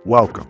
welcome.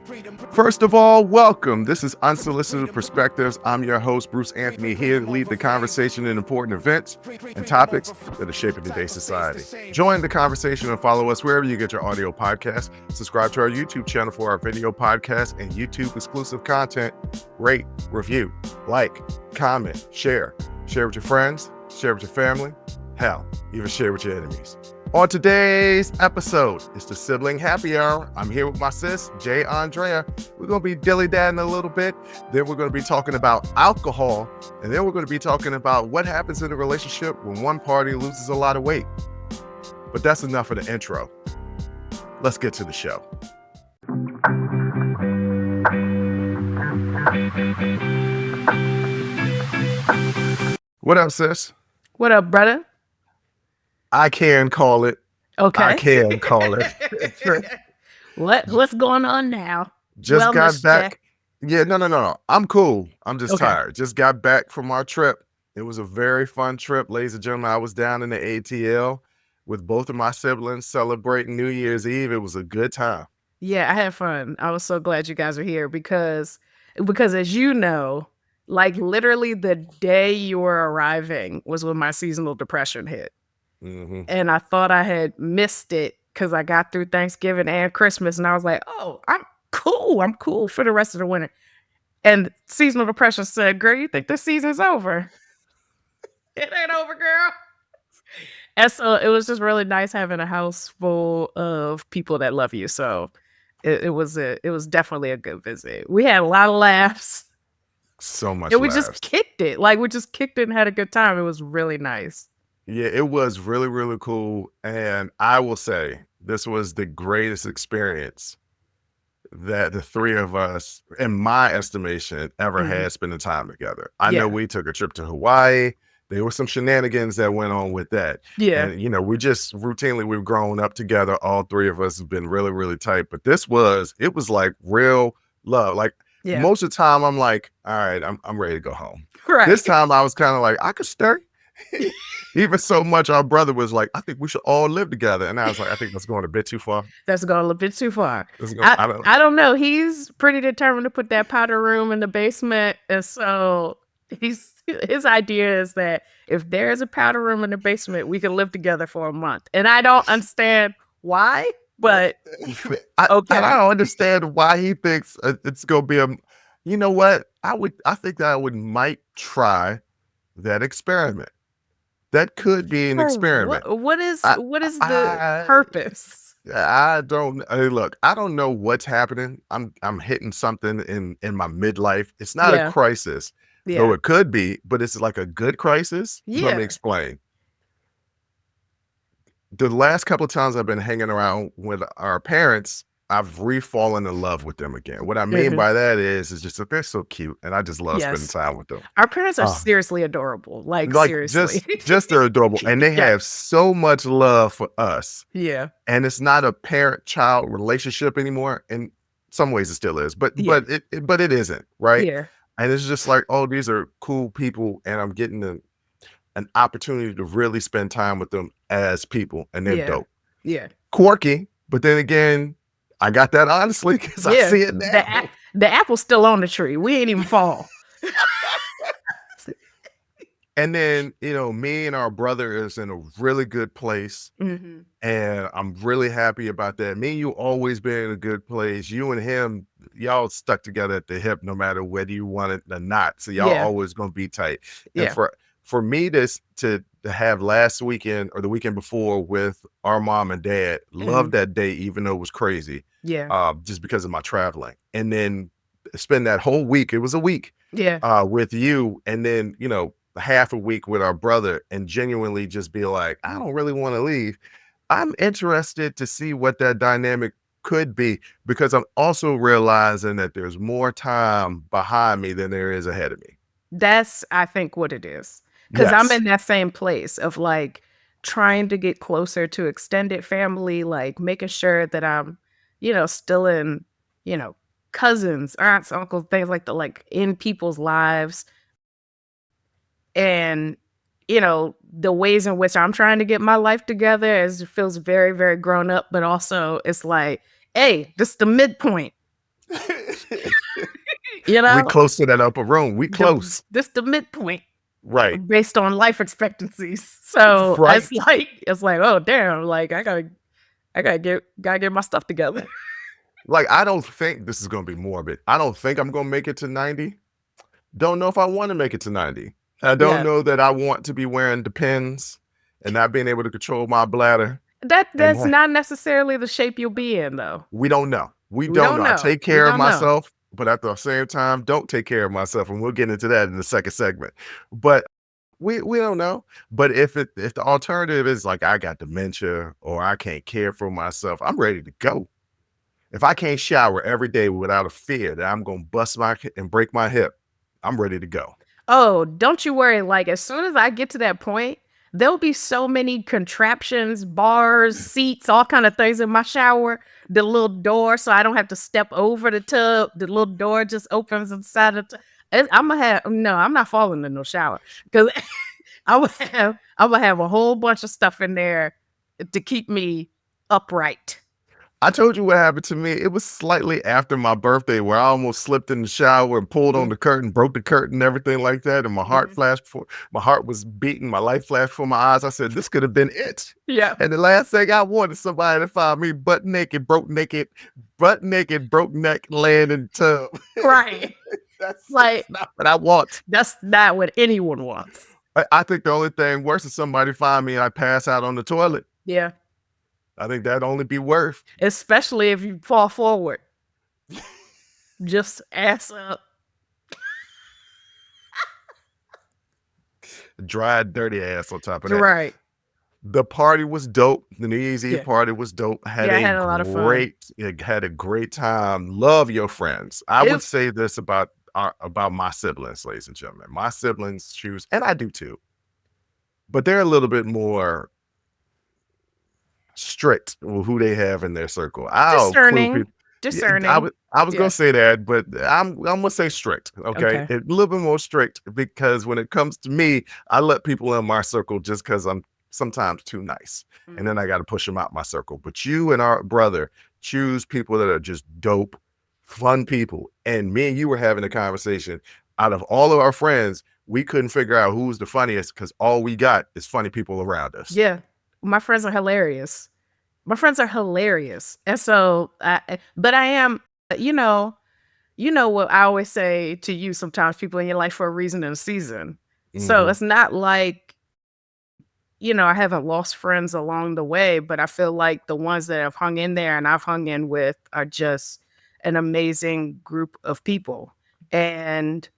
First of all, welcome. This is Unsolicited Perspectives. I'm your host, Bruce Anthony, here to lead the conversation in important events and topics that are shaping today's society. Join the conversation and follow us wherever you get your audio podcasts. Subscribe to our YouTube channel for our video podcasts and YouTube exclusive content. Rate, review, like, comment, share. Share with your friends, share with your family, hell, even share with your enemies. On today's episode, it's the Sibling Happy Hour. I'm here with my sis, Jay Andrea. We're going to be dilly-dadding a little bit. Then we're going to be talking about alcohol. And then we're going to be talking about what happens in a relationship when one party loses a lot of weight. But that's enough of the intro. Let's get to the show. What up, sis? What up, brother? I can call it. Okay. I can call it. What's going on now? Just Wellness got back. check. Yeah, no. I'm cool. I'm just Okay. tired. Just got back from our trip. It was a very fun trip, ladies and gentlemen. I was down in the ATL with both of my siblings celebrating New Year's Eve. It was a good time. Yeah, I had fun. I was so glad you guys are here because as you know, like literally the day you were arriving was when my seasonal depression hit. Mm-hmm. And I thought I had missed it because I got through Thanksgiving and Christmas and I was like, oh, I'm cool for the rest of the winter. And seasonal depression said, girl, you think this season's over? It ain't over, girl. And so it was just really nice having a house full of people that love you. So it was definitely a good visit. We had a lot of laughs. So much And we laughs. just kicked it. Like we just kicked it and had a good time. It was really nice. Yeah, it was really, really cool. And I will say this was the greatest experience that the three of us, in my estimation, ever had spending time together. I know Yeah. we took a trip to Hawaii. There were some shenanigans that went on with that. Yeah. And, we just routinely, we've grown up together. All three of us have been really, really tight. But it was like real love. Like Yeah. most of the time, I'm like, all right, I'm ready to go home. Right. This time I was kind of like, I could stay. Even so much, our brother was like, I think we should all live together. And I was like, I think that's going a bit too far. That's going a bit too far. I I don't know. He's pretty determined to put that powder room in the basement. And so his idea is that if there is a powder room in the basement, we can live together for a month. And I don't understand why, but okay. I don't understand why he thinks it's going to be you know what? I think that I might try that experiment. That could be an experiment. What is the purpose? I don't look. I don't know what's happening. I'm hitting something in my midlife. It's not a crisis, though it could be, but it's like a good crisis. Yeah. Let me explain. The last couple of times I've been hanging around with our parents, I've re-fallen in love with them again. What I mean by that is just that they're so cute, and I just love spending time with them. Our parents are seriously adorable. Like seriously. just they're adorable. And they have so much love for us. Yeah. And it's not a parent-child relationship anymore. In some ways it still is, but it isn't, right? Yeah. And it's just like, oh, these are cool people, and I'm getting an opportunity to really spend time with them as people, and they're dope. Yeah. Quirky, but then again, I got that honestly because I see it now. The apple's still on the tree. We ain't even fall. And then, me and our brother is in a really good place. And I'm really happy about that. Me and you always been in a good place. You and him, y'all stuck together at the hip no matter whether you want it or not. So y'all always going to be tight. And for me to have last weekend or the weekend before with our mom and dad, loved that day, even though it was crazy. Yeah. Just because of my traveling. And then spend that whole week, it was a week. Yeah. With you. And then, half a week with our brother and genuinely just be like, I don't really want to leave. I'm interested to see what that dynamic could be, because I'm also realizing that there's more time behind me than there is ahead of me. That's, I think, what it is. Because I'm in that same place of like trying to get closer to extended family, like making sure that I'm, still in, cousins, aunts, uncles, things like that, like in people's lives. And, the ways in which I'm trying to get my life together, it feels very, very grown up, but also it's like, hey, this is the midpoint. You We know, close to that upper room. We close. this the midpoint Right. based on life expectancies. So Right. it's like, oh damn, like I gotta get my stuff together. Like, I don't think this is gonna be morbid. I don't think I'm gonna make it to 90. Don't know if I want to make it to 90. I don't Yeah, know that I want to be wearing Depends and not being able to control my bladder. And that's not necessarily the shape you'll be in, though. we don't know. We We don't don't know. I know. take We care of don't know. myself, but at the same time, don't take care of myself. And we'll get into that in the second segment. But we don't know. But if the alternative is like I got dementia or I can't care for myself, I'm ready to go. If I can't shower every day without a fear that I'm gonna bust and break my hip, I'm ready to go. Oh, don't you worry. Like, as soon as I get to that point, there'll be so many contraptions, bars, seats, all kind of things in my shower. The little door, so I don't have to step over the tub. The little door just opens inside the tub. I'm gonna have no. I'm not falling in no shower because I'm gonna have a whole bunch of stuff in there to keep me upright. I told you what happened to me. It was slightly after my birthday where I almost slipped in the shower and pulled on Mhm, the curtain, broke the curtain, and everything like that. And mhm. my heart was beating, my life flashed before my eyes. I said, this could have been it. Yeah, And the last thing I wanted somebody to find me butt naked, broke neck, laying in the tub. right. That's Like not what I want. that's not what anyone wants. I think the only thing worse is somebody find me and I pass out on the toilet. Yeah. I think that'd only be worse. Especially if you fall forward, just ass up. Dry, dirty ass on top of that. Right. The party was dope. The New Year's Eve Yeah. party was dope. Yeah, I had a lot of fun. Had a great time. Love your friends. I would If say this about my siblings, ladies and gentlemen. My siblings choose, and I do too, but they're a little bit more strict with who they have in their circle. I'll clue discerning, people. Yeah, discerning. I was Yeah. gonna say that, but I'm gonna say strict. Okay, Okay. a little bit more strict because when it comes to me, I let people in my circle just because I'm sometimes too nice, and then Mhm. I got to push them out my circle. But you and our brother choose people that are just dope, fun people. And me and you were having a conversation. Out of all of our friends, we couldn't figure out who's the funniest because all we got is funny people around us. Yeah. My friends are hilarious. My friends are hilarious. And so but I am, you know, you know what I always say to you, sometimes people in your life for a reason and a season. So Mhm. it's not like, I haven't lost friends along the way, but I feel like the ones that have hung in there and I've hung in with are just an amazing group of people. And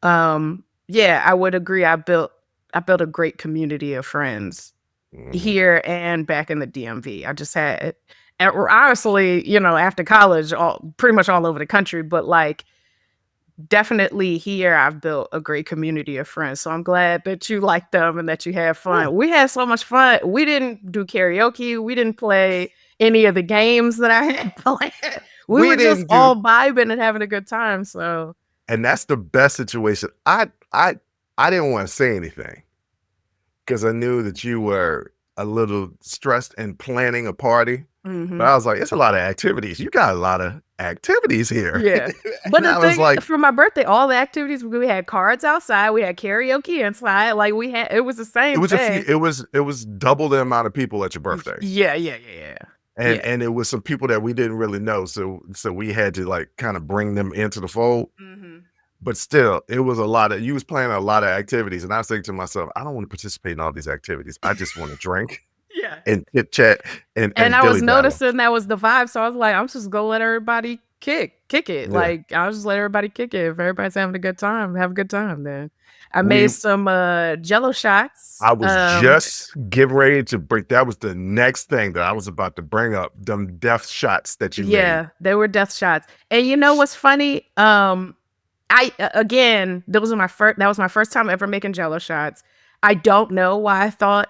yeah, I would agree. I built a great community of friends Mhm. here and back in the DMV. I just had and honestly, after college, pretty much all over the country, but like definitely here, I've built a great community of friends. So I'm glad that you like them and that you had Yeah. fun. We had so much fun. We didn't do karaoke. We didn't play any of the games that I had planned. We We were just didn't do all vibing and having a good time. So And that's the best situation. I didn't want to say anything because I knew that you were a little stressed and planning a party. But mhm. I was like, it's a lot of activities. You got a lot of activities here. Yeah. But And the I was thing like, is, for my birthday, all the activities, we had cards outside, we had karaoke inside, like it was the it same was a few, thing. it was double the amount of people at your birthday. Yeah, yeah, yeah, yeah. And Yeah. and it was some people that we didn't really know. So we had to like kind of bring them into the fold. Mhm. But still, it was a lot of you was planning a lot of activities. And I was thinking to myself, I don't want to participate in all these activities. I just want to drink Yeah. and chit chat And and I was dilly dally. noticing that was the vibe, so I was like, "I'm just gonna let everybody kick it." Yeah. Like, I'll just let everybody kick it. If everybody's having a good time, have a good time then. I made We some, Jello shots. I was just getting ready to break. That was the next thing that I was about to bring up. Them death shots that you made. Yeah, they were death shots. And you know what's funny? Again, that was my first time ever making Jello shots. I don't know why I thought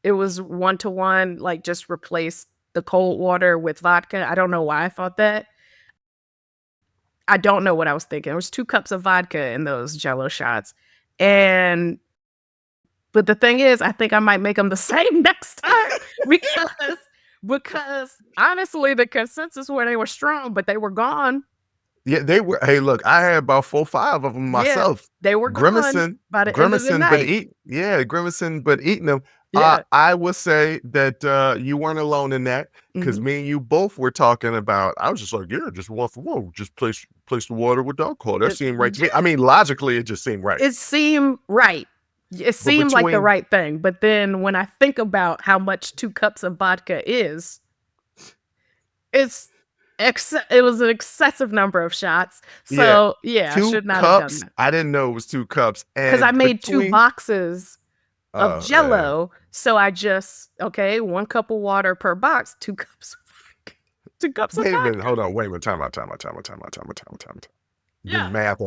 it was 1-to-1, like, just replace the cold water with vodka. I don't know why I thought that. I don't know what I was thinking. There was 2 cups of vodka in those Jello shots, and but the thing is, I think I might make them the same next time because honestly, the consensus were they were strong, but they were gone. Yeah, they were. Hey, look, I had about 4, 5 of them Yeah, myself. they were gone Grimacing, by the end of the grimacing, but night. grimacing, but eating them. Yeah. I would say that you weren't alone in that because Mhm. me and you both were talking about. I was just like, yeah, just one for one, just place the water with alcohol. That It seemed right to me. yeah, I mean, logically, it just seemed right. it seemed right. It But seemed like the between right thing, but then when I think about how much 2 cups of vodka is, it's it was an excessive number of shots. yeah, So, yeah, I two should not have done cups, that I didn't know it was 2 cups, 'cause I and made 2 between boxes of yeah. Jello, so I just okay, 1 cup of water per box, 2 cups of vodka. 2 cups of Wait a minute, vodka. hold on, wait a minute, time out, time out, time out, time out, time out, time out, time out. Yeah. The The math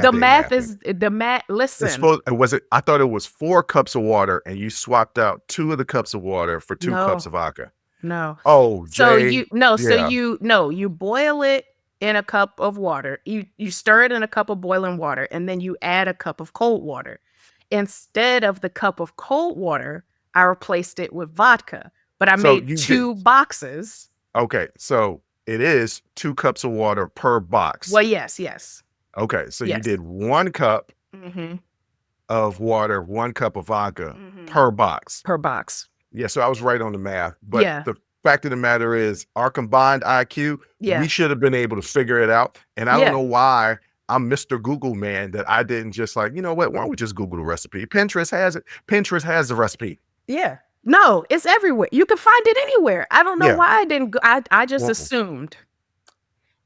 ain't math mathing. is the math It's listen, supposed was it I thought it was 4 cups of water, and you swapped out 2 of the cups of water for 2 cups no, of vodka. no. Oh, So Jay, you no, so yeah. you no, you boil it in a cup of water. You stir it in a cup of boiling water, and then you add a cup of cold water. Instead of the cup of cold water, I replaced it with vodka, but I So made you did 2 boxes. okay, so it is 2 cups of water per box. Well, yes, yes, Okay, so you yes. did 1 cup Mhm, of water, 1 cup of vodka mhm. per box. Per box. Yeah, so I was right on the math, but Yeah, the fact of the matter is our combined IQ, we yeah, should have been able to figure it out, and I don't yeah, know why I'm Mr. Google man that I didn't just like, "You know what? Why don't we just Google the recipe? Pinterest has it. Pinterest has the recipe." yeah. No, it's everywhere. You can find it anywhere. I don't know Yeah. why I didn't go I just Mm-mm. assumed.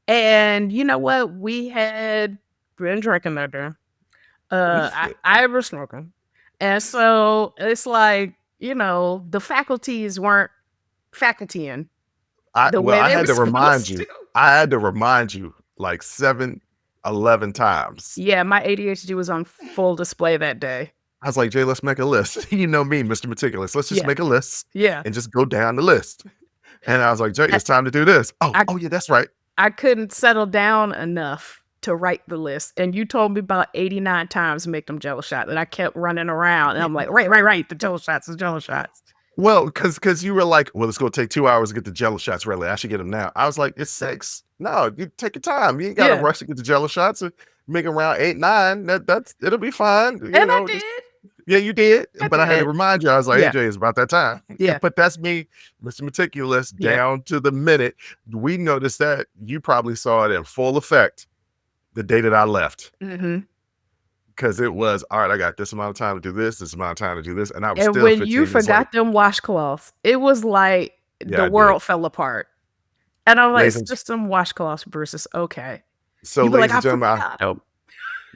And you know what? We had been drinking that day. I was smoking. And so it's like, the faculties weren't facultying the way I they had were to remind supposed you. to. I had to remind you like 7, 11 times. Yeah, my ADHD was on full display that day. I was like, "Jay, let's make a list." You know me, Mr. Meticulous. Let's just Yeah, make a list yeah. and just go down the list. And I was like, "Jay, I, it's time to do this." Oh, I oh yeah, that's right. I couldn't settle down enough to write the list. And you told me about 89 times to make them Jello shots. And I kept running around. And I'm like, right. The Jello shots, the Jello shots. Well, because you were like, well, it's gonna take 2 hours to get the Jello shots ready. I should get them now. I was like, it's 6. No, you take your time. You ain't gotta Yeah. rush to get the Jello shots. Make them around 8, 9. That's it'll be fine. And I did. Yeah, you did. I But I had to did. remind you. I was like, hey Yeah. Jay, it's about that time. Yeah. But that's me, Mr. Meticulous, Yeah. down to the minute. We noticed that you probably saw it in full effect the day that I left. Mm-hmm. Because it was all right, I got this amount of time to do this amount of time to do this. And I was And still when you 15 minutes late. forgot them washcloths, it was like Yeah, the I did. world fell apart. And I'm like, Ladies it's and just some washcloths, Bruce. It's okay. so You be like, ladies I and gentlemen, forgot them.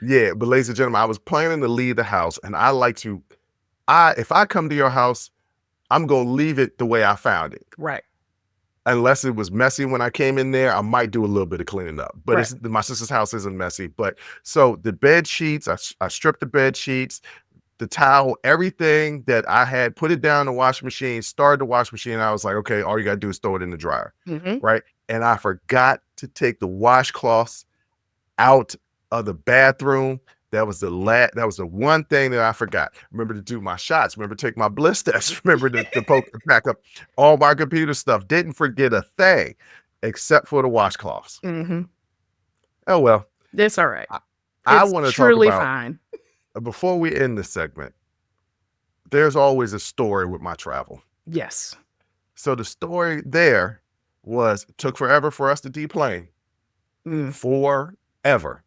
yeah, but ladies and gentlemen, I was planning to leave the house, and I like to. I if I come to your house, I'm gonna leave it the way I found it, Right. unless it was messy when I came in there. I might do a little bit of cleaning up, but Right. it's my sister's house isn't messy. But so the bed sheets, I stripped the bed sheets, the towel, everything that I had, put it down in the washing machine, started the washing machine. I was like, okay, all you gotta do is throw it in the dryer, Mm-hmm. right? And I forgot to take the washcloths out of the bathroom. That was the one thing that I forgot. Remember to do my shots. Remember to take my bliss test. Remember to pack up all my computer stuff. Didn't forget a thing except for the washcloths. Mm-hmm. Oh well. It's all right. I It's want to talk truly about fine. before we end this segment. There's always a story with my travel. Yes. So the story there was it took forever for us to deplane. Mm. Forever.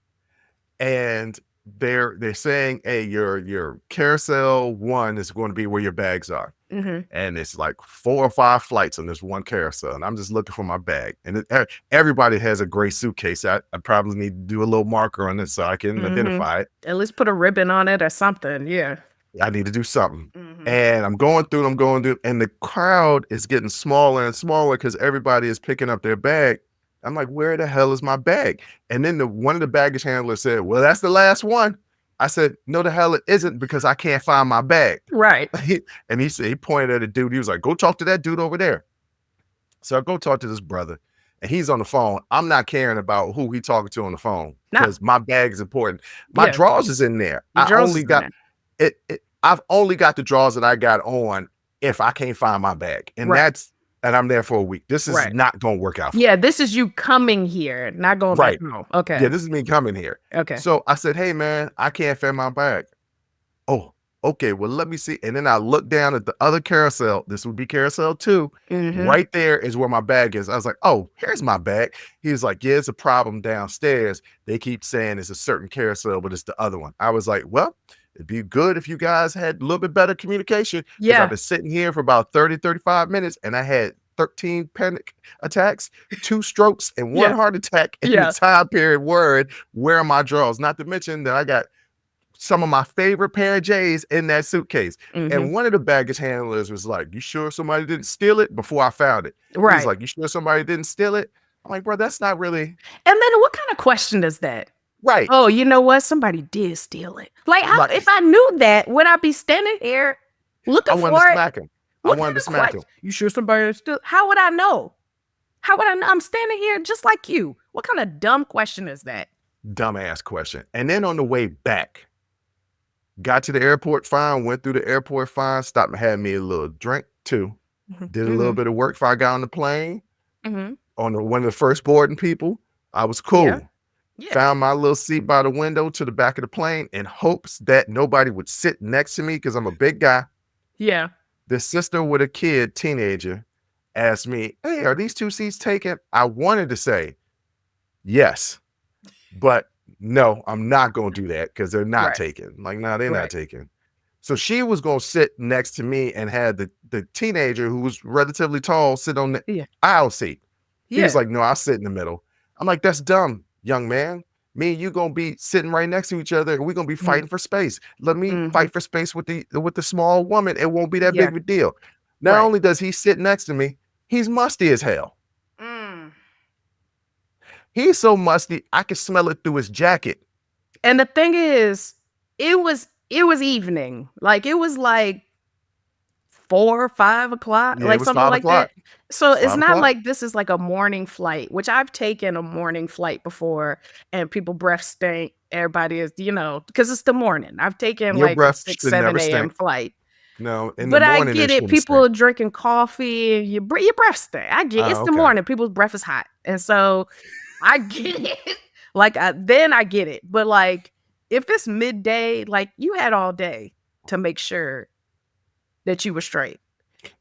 And they're saying, hey, your carousel 1 is going to be where your bags are. Mm-hmm. And it's like 4 or 5 flights on this one carousel. And I'm just looking for my bag. And everybody has a gray suitcase. I probably need to do a little marker on it so I can identify it. At least put a ribbon on it or something. Yeah. I need to do something. Mm-hmm. And I'm going through, and the crowd is getting smaller and smaller because everybody is picking up their bag. I'm like, where the hell is my bag? And then one of the baggage handlers said, well, that's the last one. I said, no, the hell it isn't, because I can't find my bag. Right. And he said, he pointed at a dude. He was like, go talk to that dude over there. So I go talk to this brother, and he's on the phone. I'm not caring about who he talking to on the phone because my bag is important. My drawers is in there. I've only got the drawers that I got on if I can't find my bag. And and I'm there for a week. This is Right. not going to work out for Yeah, this is you coming here, not going back Right. home. Yeah, Okay. this is me coming here. Okay. So I said, hey, man, I can't fit my bag. Oh, okay. Well, let me see. And then I looked down at the other carousel. This would be carousel 2. Mhm. Right there is where my bag is. I was like, oh, here's my bag. He was like, yeah, it's a problem downstairs. They keep saying it's a certain carousel, but it's the other one. I was like, well, it'd be good if you guys had a little bit better communication, because I've Yeah. been sitting here for about 30, 35 minutes and I had 13 panic attacks, 2 strokes, and 1 Yeah. heart attack in Yeah. the time period. Where are my drawers? Not to mention that I got some of my favorite pair of J's in that suitcase. Mhm. And one of the baggage handlers was like, you sure somebody didn't steal it? Before I found it. He was Right. like, you sure somebody didn't steal it? I'm like, bro, that's not really And then what kind of question is that? right. Oh, you know what? Somebody did steal it. Like, how, Like, if I knew that, would I be standing here I looking wanted to for it? smack him. I What wanted kind to of smack him. question? You sure somebody still? How would I know? How would I know? I'm standing here just like you. What kind of dumb question is that? Dumbass question. And then on the way back, got to the airport fine, went through the airport fine, stopped and had me a little drink too. Did a little bit of work before I got on the plane. Mm-hmm. One of the first boarding people. I was cool. Yeah. Yeah. Found my little seat by the window to the back of the plane in hopes that nobody would sit next to me because I'm a big guy. Yeah. The sister with a kid, teenager, asked me, hey, are these 2 seats taken? I wanted to say yes, but no, I'm not going to do that because they're not Right. taken. Like, no, they're not Right. taken. So she was going to sit next to me and had the teenager, who was relatively tall, sit on the Yeah. aisle seat. He was Yeah. like, no, I'll sit in the middle. I'm like, that's dumb, young man. Me and you gonna be sitting right next to each other, and we're gonna be fighting for space. Let me Mhm. fight for space with the small woman. It won't be that Yeah. big of a deal. Not Right. only does he sit next to me, he's musty as hell. Mm. He's so musty, I can smell it through his jacket. And the thing is, it was evening. Like, it was like 4 or 5 o'clock, Yeah, it like was something 5 like o'clock. that. So It's it's 5 not o'clock. like this is like a morning flight, which I've taken a morning flight before, and people breath stink. Everybody is, because it's the morning. I've taken Your like a breath 6, should never 7 a.m. stink. flight. No, in the But I morning get it it. shouldn't People stink. are drinking coffee. Your breath stink. I get it's the Okay. morning. People's breath is hot, and so I get it. Like, then I get it. But like, if it's midday, like, you had all day to make sure that you were straight.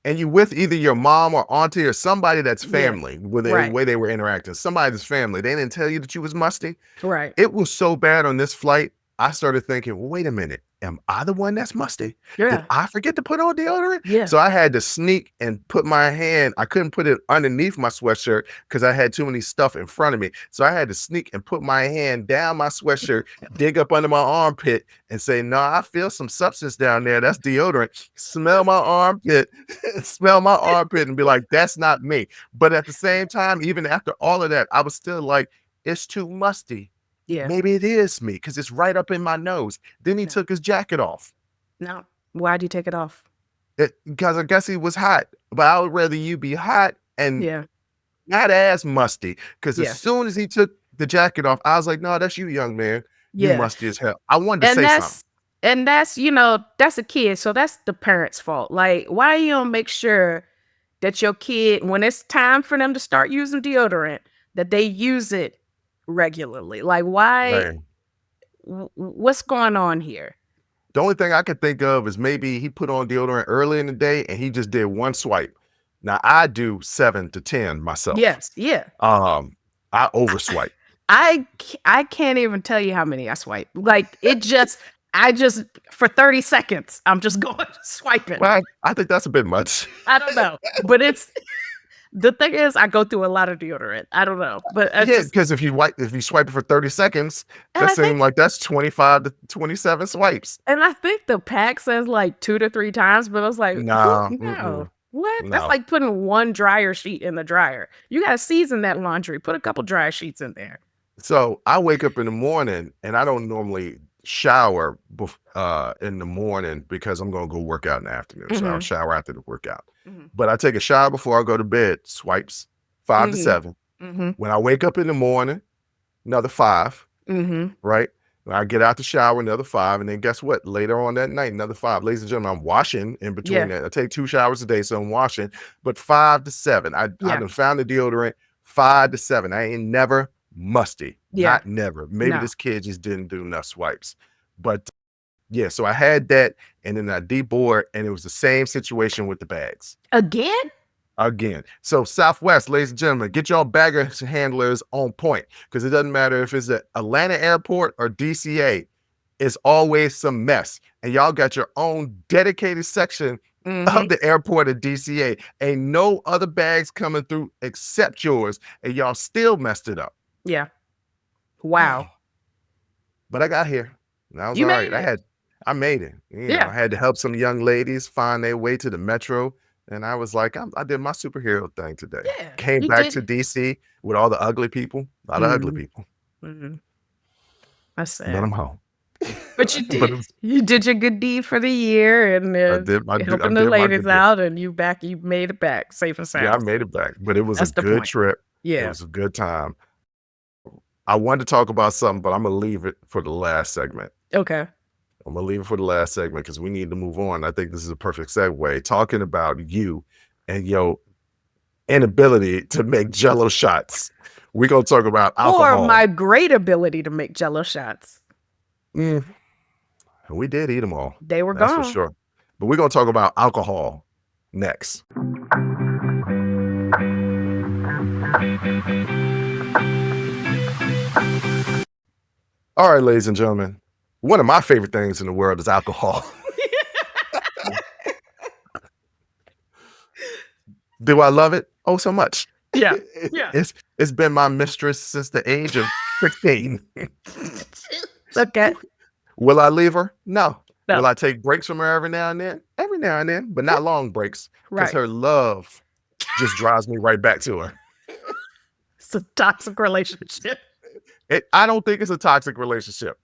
And you with either your mom or auntie or somebody that's Yeah. family, with the Right. way they were interacting. Somebody that's family. They didn't tell you that you was musty. Right. It was so bad on this flight, I started thinking, well, wait a minute. Am I the one that's musty? Did Yeah. I forget to put on deodorant? Yeah. So I had to sneak and put my hand. I couldn't put it underneath my sweatshirt because I had too many stuff in front of me. So I had to sneak and put my hand down my sweatshirt, dig up under my armpit, and say, no, I feel some substance down there. That's deodorant. Smell my armpit, smell my armpit, and be like, that's not me. But at the same time, even after all of that, I was still like, it's too musty. Yeah. Maybe it is me because it's right up in my nose. Then he No. took his jacket off No. Why'd you take it off? because I guess he was hot. But I would rather you be hot and Yeah. not as musty. Because Yeah. as soon as he took the jacket off, I was like, no, that's you, young man. You Yeah. musty as hell. I wanted to And say something. that's that's a kid, so that's the parents' fault. Like, why you don't make sure that your kid, when it's time for them to start using deodorant, that they use it regularly? Like, why? Right. What's going on here? The only thing I could think of is maybe he put on deodorant early in the day and he just did one swipe. Now I do 7 to 10 myself. Yes. Yeah. I overswipe. I can't even tell you how many I swipe. Like, I just for 30 seconds, I'm just going swiping. Well, I think that's a bit much. I don't know, but the thing is, I go through a lot of deodorant. I don't know, but Yeah, because if you swipe it for 30 seconds, And that I think- seems like that's 25 to 27 swipes. and I think the pack says like 2 to 3 times, but I was like, Nah, no. What? No. That's like putting one dryer sheet in the dryer. You gotta season that laundry. Put a couple dryer sheets in there. So I wake up in the morning and I don't normally shower in the morning because I'm going to go work out in the afternoon. So I'll Mhm. shower after the workout. Mhm. But I take a shower before I go to bed, swipes 5 to Mhm. 7. Mm-hmm. When I wake up in the morning, another 5, Mm-hmm. right? I get out the shower, another 5, and then guess what? Later on that night, another 5. Ladies and gentlemen, I'm washing in between Yeah. that. I take 2 showers a day, so I'm washing, but 5 to 7. I Yeah. done found the deodorant 5 to 7. I ain't never musty. Yeah. Not never. Maybe No. this kid just didn't do enough swipes. But yeah, so I had that, and then I deboard, and it was the same situation with the bags. Again. So Southwest, ladies and gentlemen, get y'all baggage handlers on point, because it doesn't matter if it's at Atlanta Airport or DCA, it's always some mess. And y'all got your own dedicated section of the airport at DCA. Ain't no other bags coming through except yours, and y'all still messed it up. Yeah. Wow. But I got here. And I was You all made right. it. I made it. You know, Yeah. I had to help some young ladies find their way to the metro. And I was like, I did my superhero thing today. Yeah. Came you back did to it. DC with all the ugly people. A lot of ugly Mhm. people. Mhm. That's But sad. I'm home. But you But did. it was- You did your good deed for the year and I did I helping the did my ladies good deed. out, and you made it back safe and Yeah, I sound. made it back. But it was That's a the good point. trip. It Yeah. was a good time. I wanted to talk about something, but I'm gonna leave it for the last segment. Okay. I'm gonna leave it for the last segment because we need to move on. I think this is a perfect segue. Talking about you and your inability to make Jello shots. We're gonna talk about alcohol. Or my great ability to make Jello shots. We did eat them all. They were That's gone. for sure. But we're gonna talk about alcohol next. All right, ladies and gentlemen, one of my favorite things in the world is alcohol. Do I love it? Oh, so much. Yeah. Yeah. It's been my mistress since the age of 16. Okay. Will I leave her? No. No. Will I take breaks from her every now and then? Every now and then, but not long breaks, because Right. her love just drives me right back to her. It's a toxic relationship. I don't think it's a toxic relationship.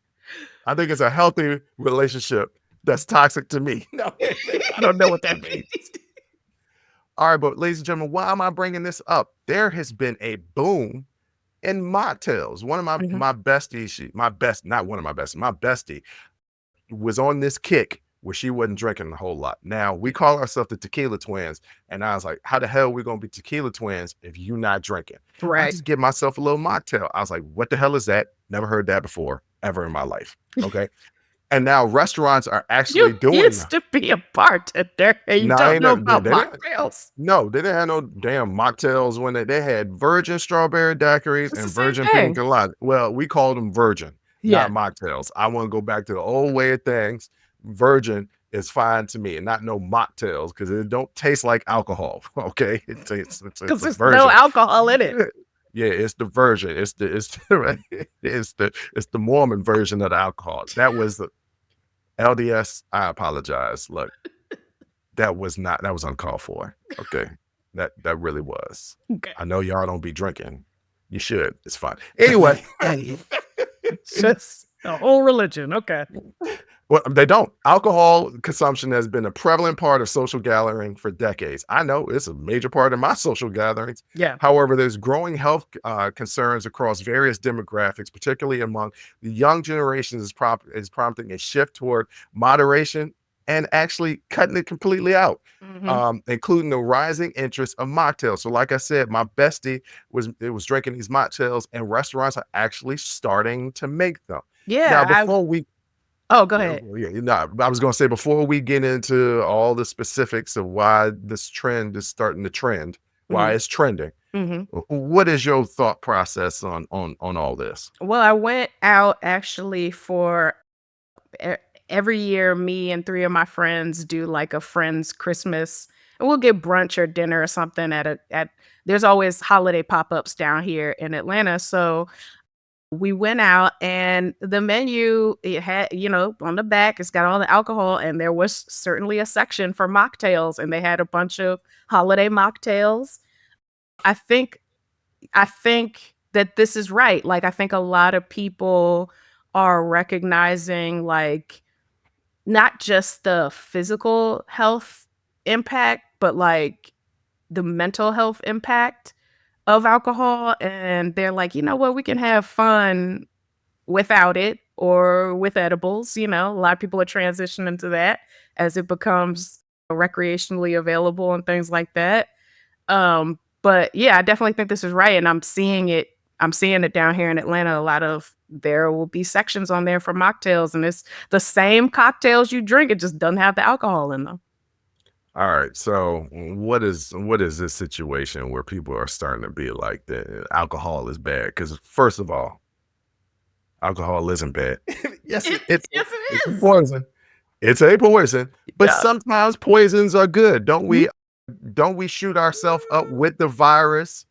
I think it's a healthy relationship that's toxic to me. No, I don't know what that means. All right, but ladies and gentlemen, why am I bringing this up? There has been a boom in mocktails. One of my Mhm. my besties, my bestie was on this kick where she wasn't drinking a whole lot. Now we call ourselves the Tequila Twins, and I was like, how the hell are we gonna be Tequila Twins if you're not drinking? I Right. just give myself a little mocktail. I was like, what the hell is that? Never heard that before, ever in my life. Okay. And now restaurants are actually You doing used to be a bartender and you No, I don't ain't know never- about they didn't- mocktails. No, they didn't have no damn mocktails when they had virgin strawberry daiquiris It's the and same virgin pina thing. colada. Well, we called them virgin, Yeah. not mocktails. I want to go back to the old way of things. Virgin is fine to me, and not no mocktails because it don't taste like alcohol. Okay, it's Because a there's virgin. no alcohol in it. Yeah, it's the virgin. It's the Mormon version of the alcohol. That was the LDS. I apologize. Look, that was uncalled for. Okay. That really was. Okay. I know y'all don't be drinking. You should. It's fine. Anyway. It's just a whole religion. Okay. Well, they don't. Alcohol consumption has been a prevalent part of social gathering for decades. I know it's a major part of my social gatherings. Yeah. However, there's growing health concerns across various demographics, particularly among the young generations, is prompting a shift toward moderation and actually cutting it completely out, including the rising interest of mocktails. So, like I said, my bestie was drinking these mocktails, and restaurants are actually starting to make them. Yeah. Now, before we Oh, go ahead. I was going to say, before we get into all the specifics of why this trend is starting to trend, why it's trending, what is your thought process on all this? Well, I went out actually for every year. Me and 3 of my friends do like a friend's Christmas, and we'll get brunch or dinner or something at there's always holiday pop-ups down here in Atlanta. So we went out, and the menu, it had, on the back, it's got all the alcohol, and there was certainly a section for mocktails, and they had a bunch of holiday mocktails. I think that this is right. Like, I think a lot of people are recognizing, like, not just the physical health impact, but like the mental health impact of alcohol. And they're like, you know what, we can have fun without it, or with edibles. A lot of people are transitioning to that as it becomes recreationally available and things like that. But yeah, I definitely think this is right, and I'm seeing it. I'm seeing it down here in Atlanta. There will be sections on there for mocktails, and it's the same cocktails you drink. It just doesn't have the alcohol in them. All right. So what is this situation where people are starting to be like the alcohol is bad? Because first of all, alcohol isn't bad. Yes, Yes, it it's a is. poison. It's a poison, but Yeah. sometimes poisons are good. Don't Mhm. we shoot ourselves up with the virus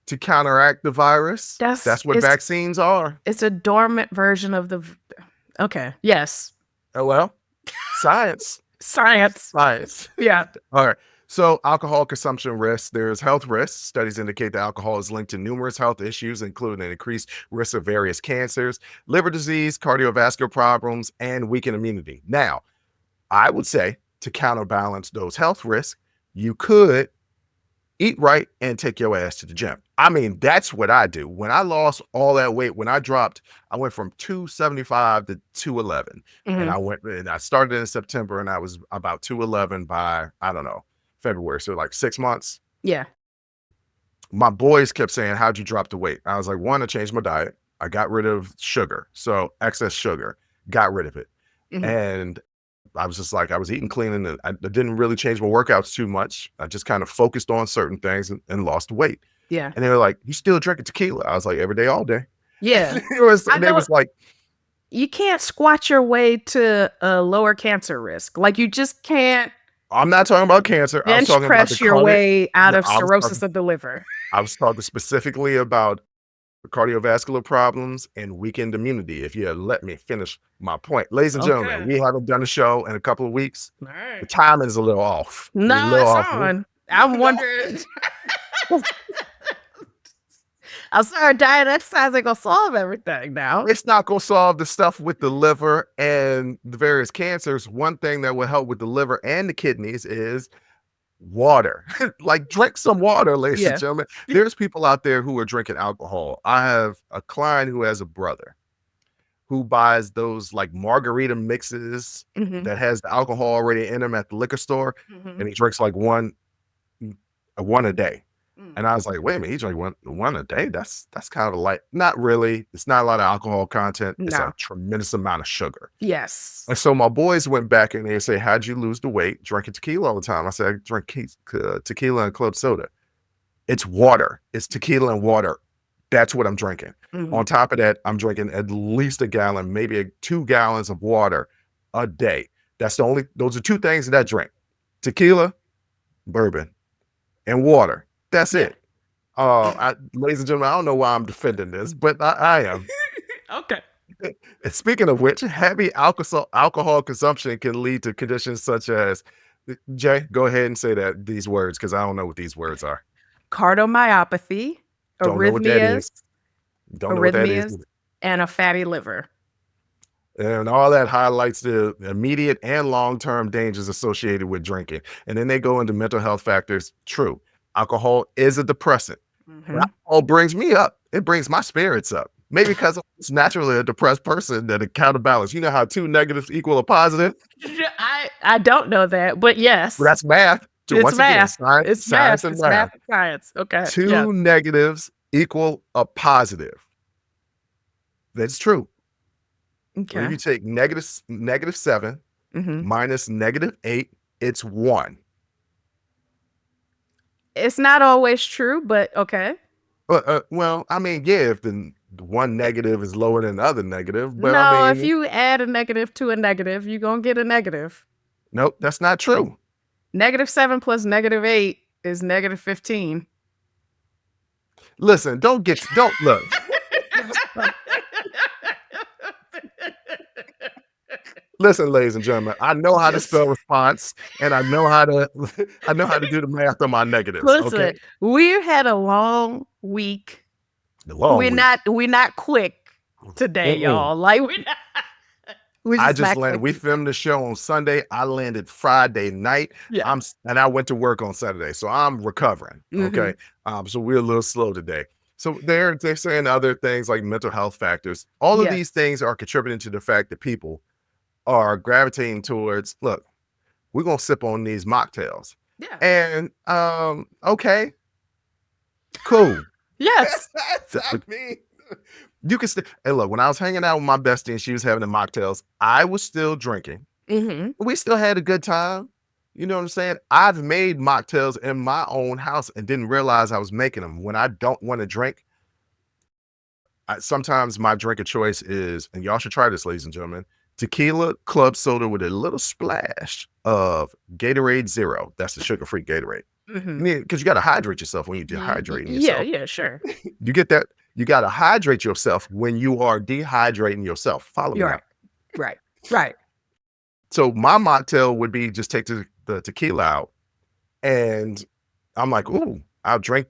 to counteract the virus? That's That's what vaccines are. it's a dormant version of okay. Yes. Oh, well, science. Science. Science. Yeah. All right. So, alcohol consumption risks. There's health risks. Studies indicate that alcohol is linked to numerous health issues, including an increased risk of various cancers, liver disease, cardiovascular problems, and weakened immunity. Now, I would say to counterbalance those health risks, you could eat right and take your ass to the gym. I mean, that's what I do. When I lost all that weight, when I went from 275 to 211. And Mhm. I started in September and I was about 211 by, I don't know, February. So like 6 months. Yeah. My boys kept saying, "How'd you drop the weight?" I was like, one, I changed my diet. I got rid of sugar. So excess sugar, got rid of it. Mhm. And I was just like, I was eating clean and I didn't really change my workouts too much. I just kind of focused on certain things and lost weight. Yeah. And they were like, "You still drinking tequila?" I was like, "Every day, all day." Yeah. I They know was like, you can't squat your way to a lower cancer risk. Like, you just can't "I'm not talking about cancer. I was bench talking about the press your cardio." way out No, of cirrhosis of the liver. I was talking specifically about cardiovascular problems and weakened immunity. If you had let me finish my point, ladies and gentlemen, Okay. we haven't done a show in a couple of weeks. All The right. timing is a little off. We're a No, little it's off. on. I'm wondering. I'm sorry, diet exercise ain't gonna solve everything now. It's not going to solve the stuff with the liver and the various cancers. One thing that will help with the liver and the kidneys is water. Like, drink some water, ladies and Yeah. gentlemen. There's people out there who are drinking alcohol. I have a client who has a brother who buys those like margarita mixes Mhm. that has the alcohol already in them at the liquor store, Mhm. and he drinks like one a day. Mm. And I was like, wait a minute, he drank one a day? That's kind of light. Not really. It's not a lot of alcohol content. It's a No. tremendous amount of sugar. Yes. And so my boys went back and they say, "How'd you lose the weight drinking tequila all the time?" I said, "I drink tequila and club soda. It's water. It's tequila and water. That's what I'm drinking. Mhm. On top of that, I'm drinking at least a gallon, maybe 2 gallons of water a day. Those are two things that I drink: tequila, bourbon, and water. That's Yeah. it." Ladies and gentlemen, I don't know why I'm defending this, but I am. Okay. And speaking of which, heavy alcohol consumption can lead to conditions such as, Jay, go ahead and say these words because I don't know what these words are. Cardiomyopathy, Don't know what that arrhythmias, is. Don't know what that is arrhythmias, either. and a fatty liver. And all that highlights the immediate and long-term dangers associated with drinking. And then they go into mental health factors. True, alcohol is a depressant. But Mhm. alcohol brings me up. It brings my spirits up. Maybe because I'm just naturally a depressed person that it counterbalance. You know how two negatives equal a positive? I don't know that, but Well, yes, that's math. it's Once again, math. science, It's science math. and It's math math. and science. Okay. Yeah. Two negatives equal a positive. That's true. So if Okay. you take -7 Mhm. minus -8, it's 1. It's not always true, but okay. Well, I mean, yeah, if the one negative is lower than the other negative, but I No, if mean, you add a negative to a negative, you're gonna get a negative. nope, that's not true. -7 plus -8 is -15. Listen, don't look. Listen, ladies and gentlemen, I know how to Just spell response, and I know how to I know how to do the math on my negatives. Okay, listen, we've had a long week. the long week. We're not quick today, Mm-mm. y'all. Like, we're I just just not landed. quick We today. filmed the show on Sunday. I landed Friday night. Yeah. And I went to work on Saturday, so I'm recovering. Okay, Mhm. so we're a little slow today. So they're saying other things like mental health factors. All of Yes. these things are contributing to the fact that people are gravitating towards, look, we're gonna sip on these mocktails. Yeah. And okay, cool. Yes. I mean, you can still, and look, when I was hanging out with my bestie and she was having the mocktails, I was still drinking. Mm-hmm. We still had a good time. You know what I'm saying? I've made mocktails in my own house and didn't realize I was making them. When I don't want to drink, sometimes my drink of choice is, and y'all should try this, ladies and gentlemen, tequila club soda with a little splash of Gatorade Zero. That's the sugar-free Gatorade. Mm-hmm. Because you got to hydrate yourself when you're dehydrating Yeah, yourself. yeah, sure. You get that? You got to hydrate yourself when you are dehydrating yourself. Follow me You're now. right. So my mocktail would be just take the tequila out, and I'm like, ooh, I'll drink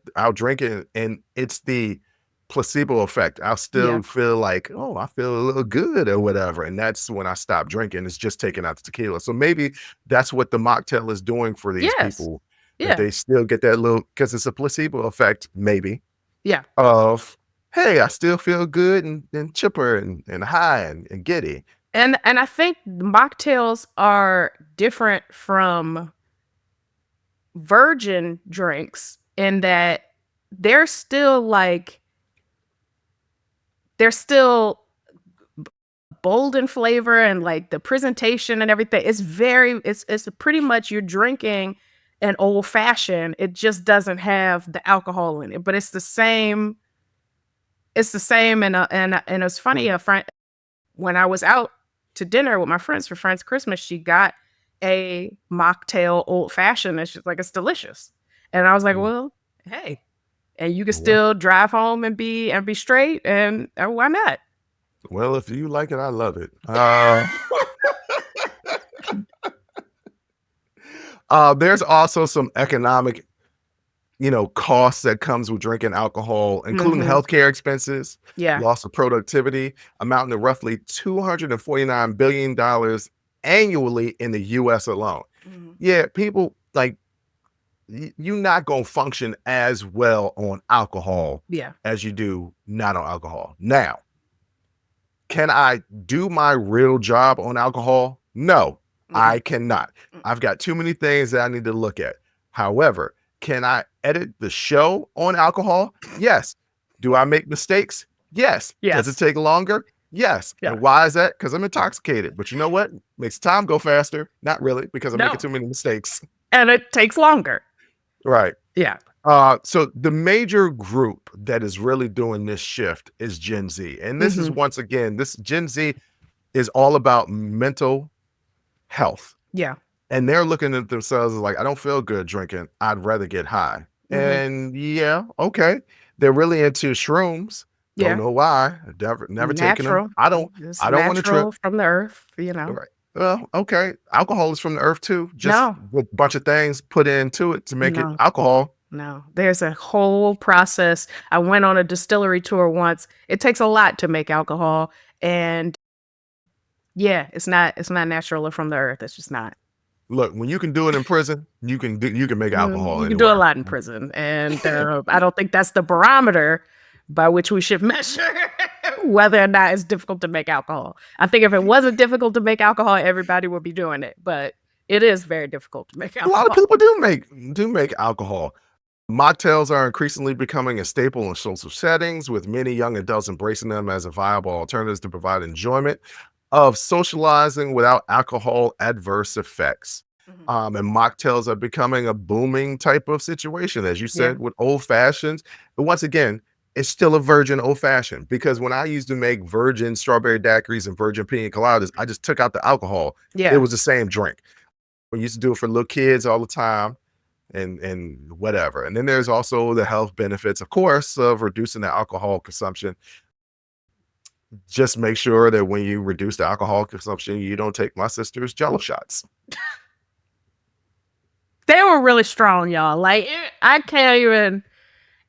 it, and it's the placebo effect. I'll still feel like, oh, I feel a little good or whatever, and that's when I stop drinking. It's just taking out the tequila. So maybe that's what the mocktail is doing for these people. That Yeah. they still get that little, because it's a placebo effect, maybe. Yeah. Of, hey, I still feel good and chipper and high and giddy. And I think mocktails are different from virgin drinks in that they're still bold in flavor, and like the presentation and everything. It's pretty much you're drinking an old fashioned. It just doesn't have the alcohol in it, but it's the same. It's the same. And it's funny. A friend, when I was out to dinner with my friends for friends Christmas, she got a mocktail old fashioned, and she's like, it's delicious. And I was like, well, hey, and you can still drive home and be straight, and why not? Well, if you like it, I love it. There's also some economic, costs that comes with drinking alcohol, including healthcare expenses, loss of productivity, amounting to roughly $249 billion annually in the US alone. Yeah, people like, you're not going to function as well on alcohol as you do not on alcohol. Now, can I do my real job on alcohol? No, I cannot. I've got too many things that I need to look at. However, can I edit the show on alcohol? Yes. Do I make mistakes? Yes. Does it take longer? Yes. And why is that? Because I'm intoxicated. But you know what? Makes time go faster. Not really, because I'm making too many mistakes. And it takes longer. Right. Yeah. So the major group that is really doing this shift is Gen Z. And this is, once again, this Gen Z is all about mental health. Yeah. And they're looking at themselves as like, I don't feel good drinking. I'd rather get high. And okay. They're really into shrooms. Don't know why. Never taken them. I don't want to trip. From the earth, Right. Well, okay. Alcohol is from the earth too. Just with a bunch of things put into it to make it alcohol. No, there's a whole process. I went on a distillery tour once. It takes a lot to make alcohol, and it's not natural or from the earth. It's just not. Look, when you can do it in prison, you can make alcohol. You can do a lot in prison, and I don't think that's the barometer by which we should measure whether or not it's difficult to make alcohol. I think if it wasn't difficult to make alcohol, everybody would be doing it, but it is very difficult to make alcohol. A lot of people do make alcohol. Mocktails are increasingly becoming a staple in social settings, with many young adults embracing them as a viable alternative to provide enjoyment of socializing without alcohol adverse effects. And mocktails are becoming a booming type of situation, as you said, with old fashions. But once again, it's still a virgin old fashioned, because when I used to make virgin strawberry daiquiris and virgin pina coladas, I just took out the alcohol. It was the same drink. We used to do it for little kids all the time. And whatever. And then there's also the health benefits, of course, of reducing the alcohol consumption. Just make sure that when you reduce the alcohol consumption, you don't take my sister's Jello shots. They were really strong, y'all. Like, I can't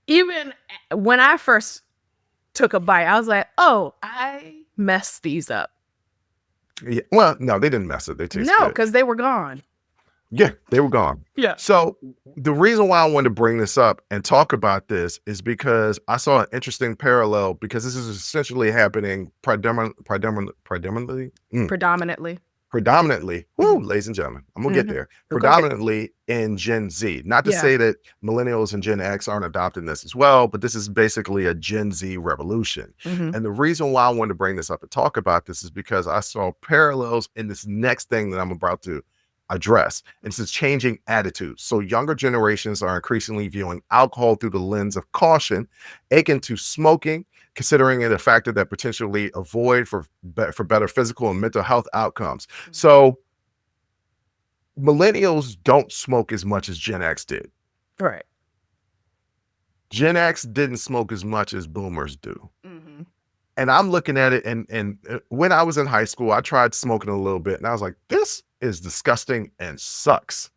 even when I first took a bite, I was like, oh, I messed these up. Yeah. Well, no, they didn't mess it. They tasted No, good. because they were gone. Yeah, they were gone. Yeah. So the reason why I wanted to bring this up and talk about this is because I saw an interesting parallel, because this is essentially happening predominantly, woo, ladies and gentlemen, I'm gonna get there. Go ahead. Predominantly in Gen Z. Not to Yeah. say that millennials and Gen X aren't adopting this as well, but this is basically a Gen Z revolution. Mhm. And the reason why I wanted to bring this up and talk about this is because I saw parallels in this next thing that I'm about to address. And this is changing attitudes. So younger generations are increasingly viewing alcohol through the lens of caution, akin to smoking, considering it a factor that potentially avoid for better physical and mental health outcomes. So millennials don't smoke as much as Gen X did. Right. Gen X didn't smoke as much as boomers do. Mm-hmm. And I'm looking at it, and when I was in high school, I tried smoking a little bit, and I was like, this is disgusting and sucks.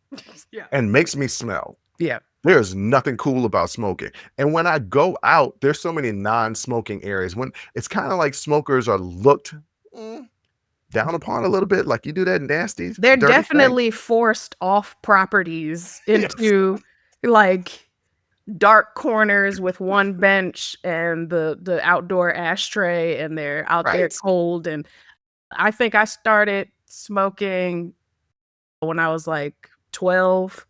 Yeah. And makes me smell. Yeah. There's nothing cool about smoking. And when I go out, there's so many non-smoking areas when it's kind of like smokers are looked down upon a little bit, like you do that nasty. They're dirty definitely forced off properties into like dark corners with one bench and the outdoor ashtray, and they're out there cold. And I think I started smoking when I was like 12.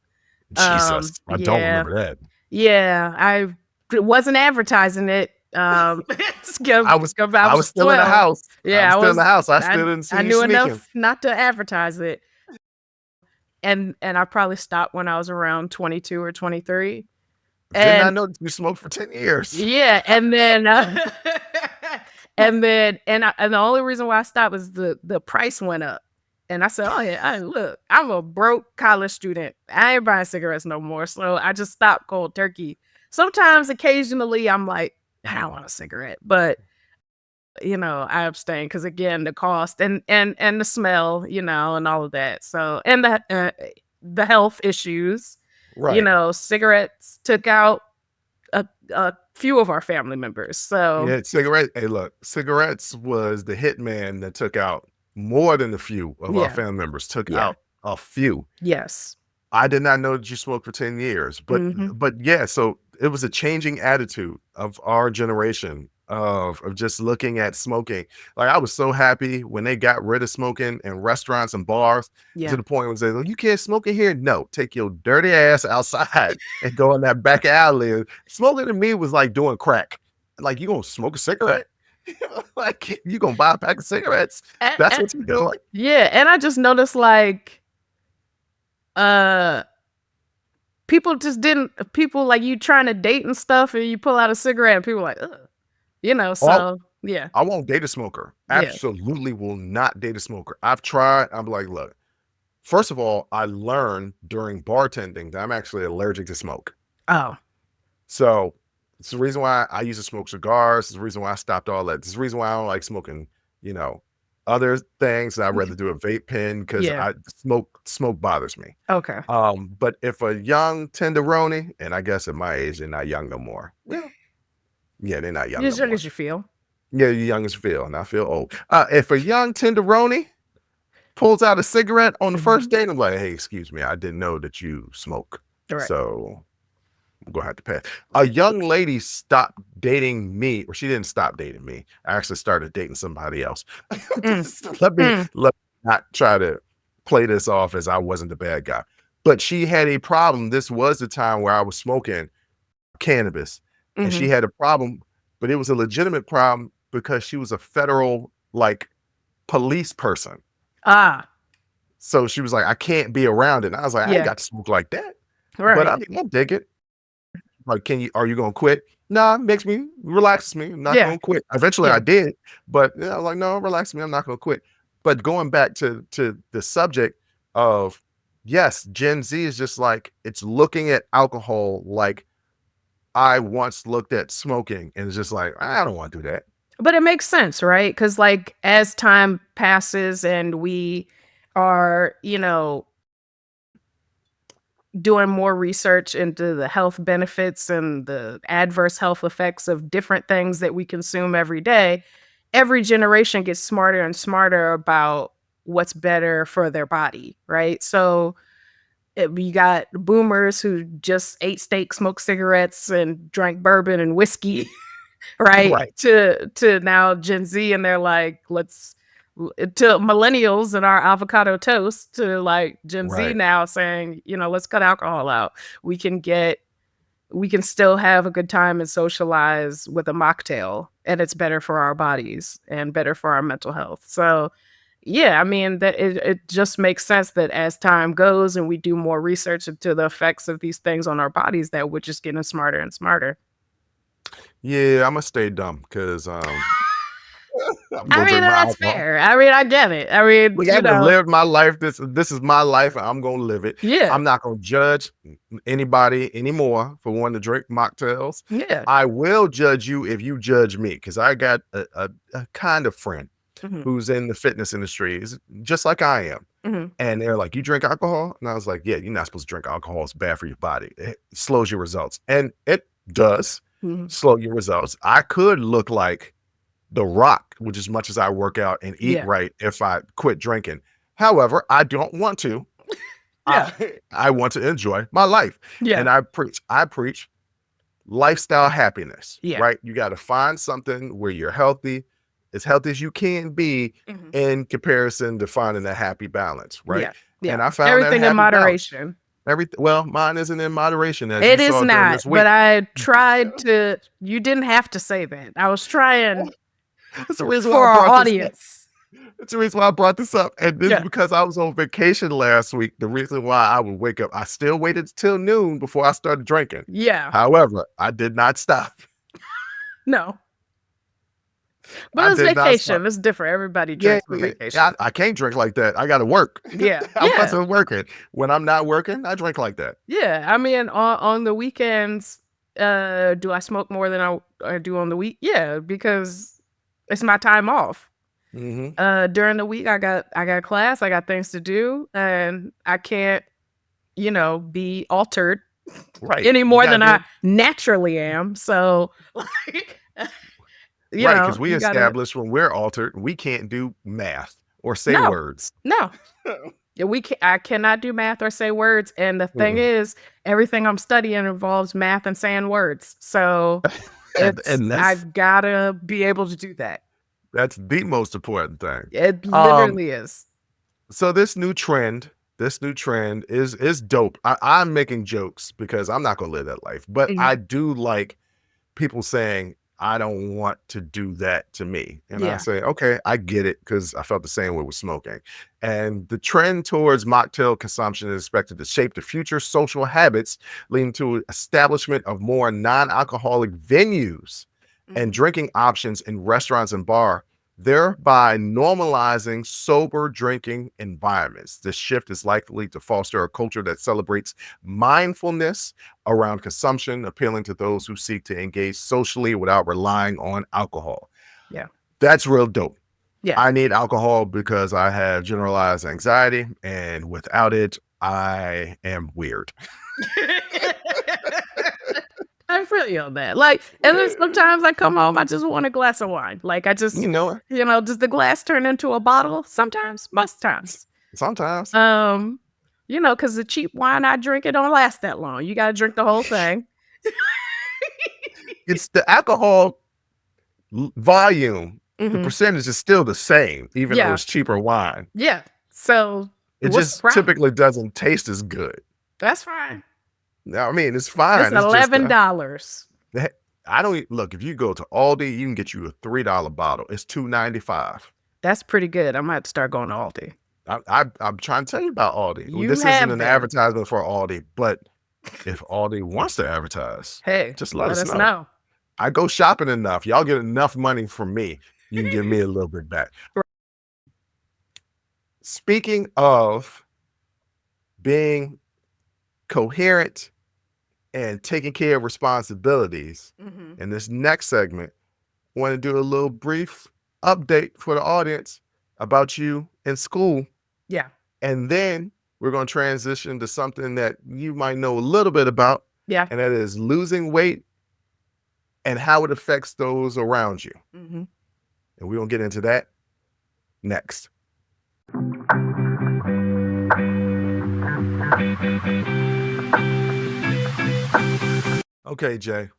Jesus, I don't remember that. Yeah, I wasn't advertising it. I was still in the house. Yeah, I was still in the house. I still didn't see I you knew sneaking. enough not to advertise it. And I probably stopped when I was around 22 or 23. Did not know you smoked for 10 years. Yeah, and then and the only reason why I stopped was the price went up. And I said, oh yeah, look, I'm a broke college student. I ain't buying cigarettes no more. So I just stopped cold turkey. Sometimes occasionally I'm like, I don't want a cigarette, but I abstain because, again, the cost and the smell, and all of that. So, and the health issues, right? Cigarettes took out a few of our family members. So yeah, cigarettes was the hitman that took out more than a few of our family members. Took out a few. Yes. I did not know that you smoked for 10 years, but yeah, so it was a changing attitude of our generation of just looking at smoking. Like, I was so happy when they got rid of smoking in restaurants and bars to the point where they say, you can't smoke in here. No, take your dirty ass outside and go in that back alley. Smoking to me was like doing crack. Like, you gonna smoke a cigarette? Like, you gonna buy a pack of cigarettes? That's what you're doing. Yeah, and I just noticed, like, people like you trying to date and stuff, and you pull out a cigarette and people like, ugh. So yeah. I won't date a smoker. Absolutely will not date a smoker. I've tried. I'm like, look, first of all, I learned during bartending that I'm actually allergic to smoke. Oh. So it's the reason why I used to smoke cigars. It's the reason why I stopped all that. It's the reason why I don't like smoking, other things. I'd rather do a vape pen because smoke bothers me. Okay. But if a young tenderoni, and I guess at my age, they're not young no more. Yeah, they're not young no more. As young as you feel. Yeah, you're young as you feel, and I feel old. If a young tenderoni pulls out a cigarette on the first date, I'm like, hey, excuse me, I didn't know that you smoke. Right. So I'm gonna have to pass. A young lady stopped dating me, or she didn't stop dating me. I actually started dating somebody else. Let me not try to play this off as I wasn't the bad guy. But she had a problem. This was the time where I was smoking cannabis, and she had a problem, but it was a legitimate problem because she was a federal police person. So she was like, I can't be around it. And I was like, I ain't got to smoke like that. Right. But I mean, I'll dig it. Like, are you gonna quit? No, it makes me, relaxes me. I'm not gonna quit. Eventually I did, but I was like, no, relax me. I'm not gonna quit. But going back to the subject of, yes, Gen Z is just like, it's looking at alcohol like I once looked at smoking, and it's just like, I don't want to do that. But it makes sense, right? Because, like, as time passes and we are, doing more research into the health benefits and the adverse health effects of different things that we consume every day, every generation gets smarter and smarter about what's better for their body, right? So You got boomers who just ate steak, smoked cigarettes, and drank bourbon and whiskey, right? Right. To now Gen Z, and they're like, to millennials and our avocado toast, to like Gen Z Right. now saying, let's cut alcohol out. We can still have a good time and socialize with a mocktail, and it's better for our bodies and better for our mental health. So yeah, I mean, that it just makes sense that as time goes and we do more research into the effects of these things on our bodies, that we're just getting smarter and smarter. Yeah, I'm gonna stay dumb because I'm I gonna mean, drink my that's alcohol. fair. I mean, I get it. I mean, Look, I haven't lived my life. This is my life, and I'm gonna live it. yeah, I'm not gonna judge anybody anymore for wanting to drink mocktails. yeah. I will judge you if you judge me, because I got a kind of friend Mhm, who's in the fitness industry, is just like I am. mhm. And they're like, "You drink alcohol?" And I was like, "Yeah, you're not supposed to drink alcohol. It's bad for your body. It slows your results." And it does Mhm. slow your results. I could look like The Rock, which as much as I work out and eat Yeah, right if I quit drinking. However, I don't want to. yeah, I want to enjoy my life. yeah, And I preach lifestyle happiness, yeah. right? You got to find something where you're healthy, as healthy as you can be Mhm. in comparison to finding a happy balance, right? Yeah, And yeah. I found that Everything in happy balance. moderation. Well, mine isn't in moderation, as you It is saw during not, this but week. I tried to. You didn't have to say that. I was trying That's the reason why for I our brought this up. audience. That's the reason why I brought this up. And this is Yeah, because I was on vacation last week. The reason why I would wake up, I still waited till noon before I started drinking. yeah. However, I did not stop. No, but I it's did not stop. vacation. It's different. Everybody Yeah, drinks for yeah, vacation. I can't drink like that. I got to work. Yeah, I yeah, wasn't working. When I'm not working, I drink like that. yeah. I mean, on the weekends, do I smoke more than I do on the week? Yeah, because it's my time off. Hmm. During the week, I got class. I got things to do, and I can't, be altered Right. any You more got to than be I naturally am. So, like, right. Because we you gotta. established when we're altered, we can't do math or say No, words. no. Yeah, I cannot do math or say words. And the thing Mm-mm. is, everything I'm studying involves math and saying words. So And I've gotta be able to do that. that's the most important thing. It Um, literally is. so this new trend is dope. I'm making jokes because I'm not gonna live that life, but Mhm. I do like people saying, "I don't want to do that to me." And I Yeah. say, "Okay, I get it," because I felt the same way with smoking. And the trend towards mocktail consumption is expected to shape the future social habits, leading to establishment of more non-alcoholic venues and Mhm. drinking options in restaurants and bar, thereby normalizing sober drinking environments. This shift is likely to foster a culture that celebrates mindfulness around consumption, appealing to those who seek to engage socially without relying on alcohol. Yeah. That's real dope. Yeah. I need alcohol because I have generalized anxiety, and without it, I am weird. I feel you on that. Like, and then sometimes I come home, I just want a glass of wine. Like, You know, does the glass turn into a bottle? Sometimes, most times. sometimes Um, because the cheap wine I drink, it don't last that long. You gotta drink the whole thing. it's the alcohol volume. The Mhm. percentage is still the same, even though Yeah, it's cheaper wine. yeah. So It what's the just problem? typically doesn't taste as good. That's fine. I mean, it's It's fine. It's just $11. the I don't look, if you go to Aldi, you can get you a $3 bottle. It's $2.95. That's pretty good. I might have to start going to Aldi. I'm trying to tell you about Aldi. Well, You this isn't have an been. advertisement for Aldi, but if Aldi wants to advertise, Hey, just let let us us know. know. I go shopping enough. Y'all get enough money from me. You can give me a little bit back. Speaking of being coherent and taking care of responsibilities, Mhm. in this next segment, I want to do a little brief update for the audience about you in school. Yeah. And then we're going to transition to something that you might know a little bit about, Yeah. and that is losing weight and how it affects those around you. Mhm. And we're going to get into that next. Okay, Jay,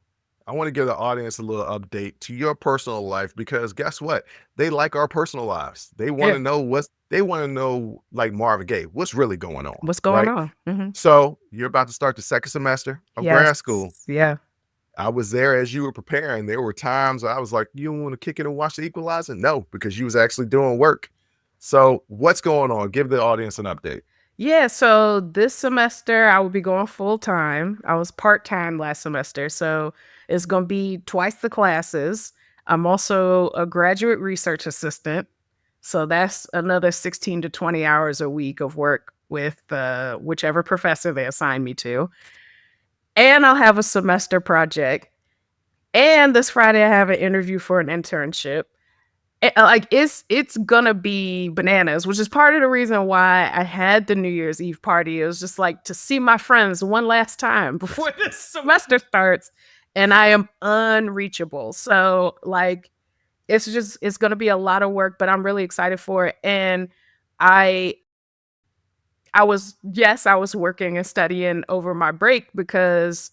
I want to give the audience a little update to your personal life because guess what? They like our personal lives. They want Yeah. to know they want to know, like Marvin Gaye, what's really going on, What's going right? on? Mhm. So you're about to start the second semester of Yes. grad school. Yeah. I was there as you were preparing. There were times I was like, "You don't want to kick it and watch The Equalizer?" No, because you was actually doing work. So what's going on? Give the audience an update. Yeah, so this semester I will be going full time. I was part time last semester, so it's going to be twice the classes. I'm also a graduate research assistant, so that's another 16 to 20 hours a week of work with whichever professor they assign me to. And I'll have a semester project. And this Friday I have an interview for an internship. Like it's gonna be bananas, which is part of the reason why I had the New Year's Eve party. It was just like to see my friends one last time before this semester starts, and I am unreachable. So like it's gonna be a lot of work, but I'm really excited for it. And I I was working and studying over my break because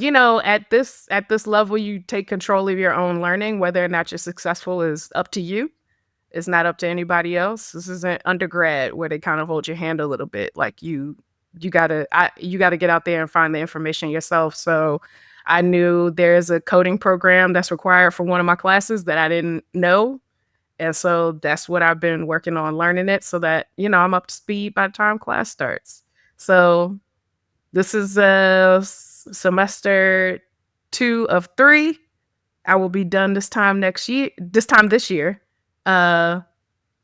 at this level you take control of your own learning. Whether or not you're successful is up to you. It's not up to anybody else. This isn't undergrad where they kind of hold your hand a little bit. Like you gotta get out there and find the information yourself. So I knew there's a coding program that's required for one of my classes that I didn't know. And so that's what I've been working on, learning it so that, I'm up to speed by the time class starts. So this is semester 2 of 3. I will be done this year. Uh,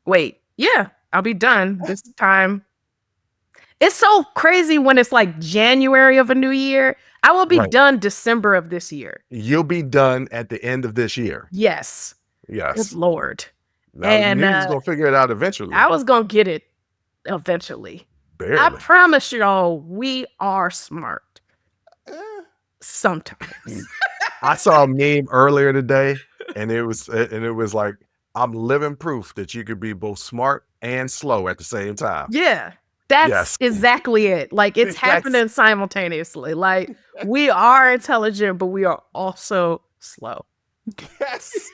Wait, yeah, I'll be done this time. It's so crazy when it's like January of a new year. I will be Right. done December of this year. You'll be done at the end of this year. Yes. Good Yes. Lord. Now And you're gonna figure it out eventually. I was gonna get it eventually. I Barely. promise y'all, we are smart. Eh. Sometimes. I saw a meme earlier today, and it was like, I'm living proof that you could be both smart and slow at the same time. Yeah. That's Yes. exactly it. Like it's happening simultaneously. Like we are intelligent, but we are also slow. Yes.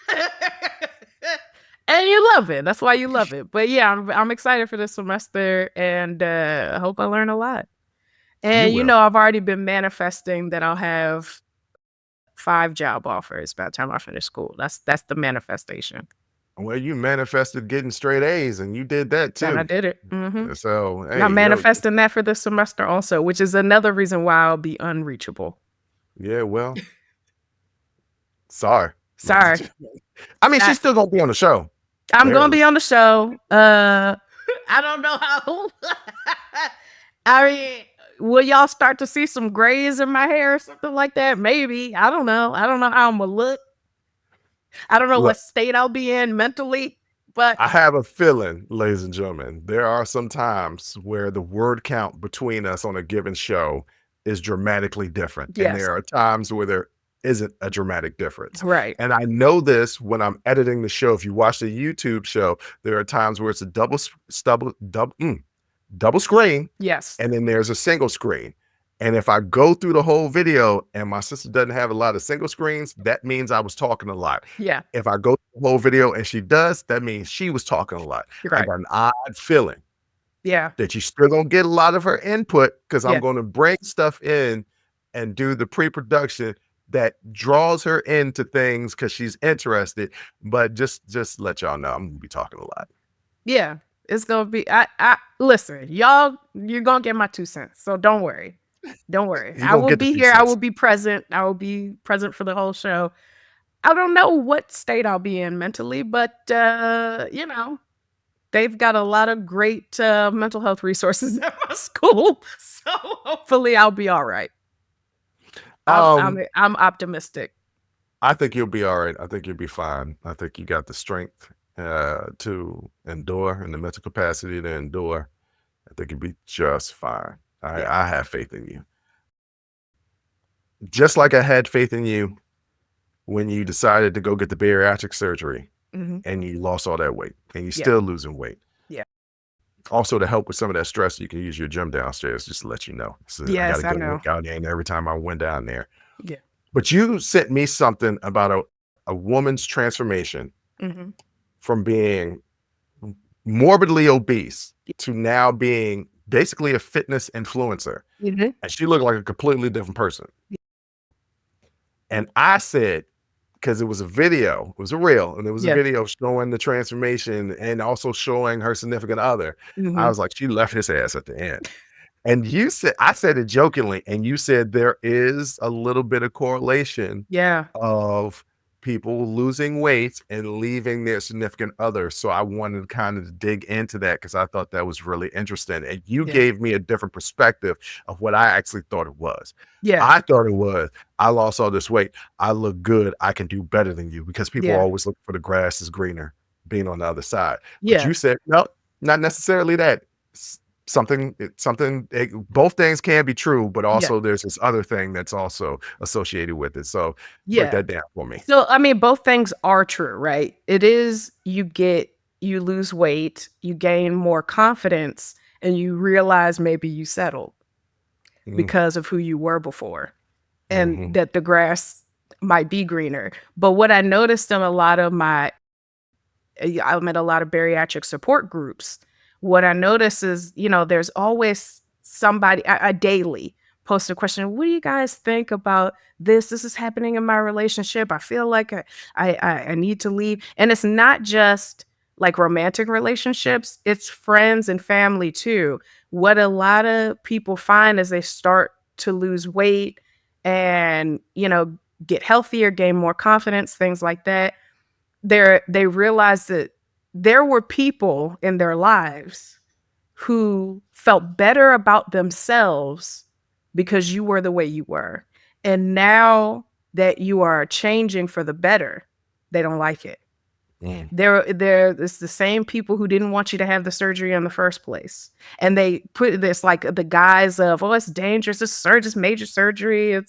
And you love it. That's why you love it. But yeah, I'm excited for this semester, and I hope I learn a lot. And You will. I've already been manifesting that I'll have 5 job offers by the time I finish school. That's the manifestation. Well, you manifested getting straight A's, and you did that And I too. did it. Mm-hmm. So And hey, I'm manifesting that for this semester also, which is another reason why I'll be unreachable. yeah, well, sorry. Sorry. I mean, she's still gonna be on the show. I'm gonna be on the show. I don't know how. I mean, will y'all start to see some grays in my hair or something like that? Maybe. I don't know. I don't know how I'm gonna look. I don't know what state I'll be in mentally, but I have a feeling, ladies and gentlemen, there are some times where the word count between us on a given show is dramatically different. And Yes. there are times where there isn't a dramatic difference. Right. And I know this when I'm editing the show. If you watch the YouTube show, there are times where it's a double screen, Yes. and then there's a single screen. And if I go through the whole video and my sister doesn't have a lot of single screens, that means I was talking a lot. Yeah. If I go through the whole video and she does, that means she was talking a lot. You're I right. got an odd feeling Yeah. that you still gonna get a lot of her input because Yeah. I'm gonna bring stuff in and do the pre-production that draws her into things because she's interested. But just let y'all know I'm gonna be talking a lot. Yeah. It's gonna be I listen, y'all, you're gonna get my 2 cents. So don't worry. Don't worry. You I gonna will get the be 2 here. I cents. will be present. I will be present for the whole show. I don't know what state I'll be in mentally, but they've got a lot of great mental health resources at my school. So hopefully I'll be all right. I'm optimistic. I think you'll be all right. I think you'll be fine. I think you got the strength to endure and the mental capacity to endure. I think you'll be just fine. I have faith in you. Just like I had faith in you when you decided to go get the bariatric surgery Mhm. and you lost all that weight and you're Yeah. still losing weight. Yeah. Also, to help with some of that stress, you can use your gym downstairs, just to let you know. So I got Yes, to I go know. work out there, and every time I went down there. Yeah. But you sent me something about a woman's transformation Mhm. from being morbidly obese to now being basically a fitness influencer. Mhm. And she looked like a completely different person. And I said, because it was a video, it was a reel, and it was a Yeah. video showing the transformation and also showing her significant other. I Mhm. was like, she left his ass at the end. And you said, I said it jokingly, and you said there is a little bit of correlation Yeah. of people losing weight and leaving their significant other. So I wanted to kind of dig into that because I thought that was really interesting. And you Yeah. gave me a different perspective of what I actually thought it was. Yeah. I thought it was, I lost all this weight. I look good. I can do better than you, because people Yeah. always look for the grass is greener being on the other side. But Yeah. you said, no, not necessarily that. Both things can be true, but Yeah. also there's this other thing that's also associated with it. So break Yeah. that down for me. So, I mean, both things are true, right? It is you lose weight, you gain more confidence, and you realize maybe you settled Mm, because of who you were before, and mhm, that the grass might be greener. But what I noticed in a lot of I'm at a lot of bariatric support groups. What I notice is, there's always somebody I daily post a question. What do you guys think about this? This is happening in my relationship. I feel like I need to leave. And it's not just like romantic relationships, it's friends and family too. What a lot of people find as they start to lose weight and, get healthier, gain more confidence, things like that, they realized that there were people in their lives who felt better about themselves because you were the way you were. And now that you are changing for the better, they don't like it. mm, It's the same people who didn't want you to have the surgery in the first place. And they put this like the guise of, oh, it's dangerous. It's major surgery.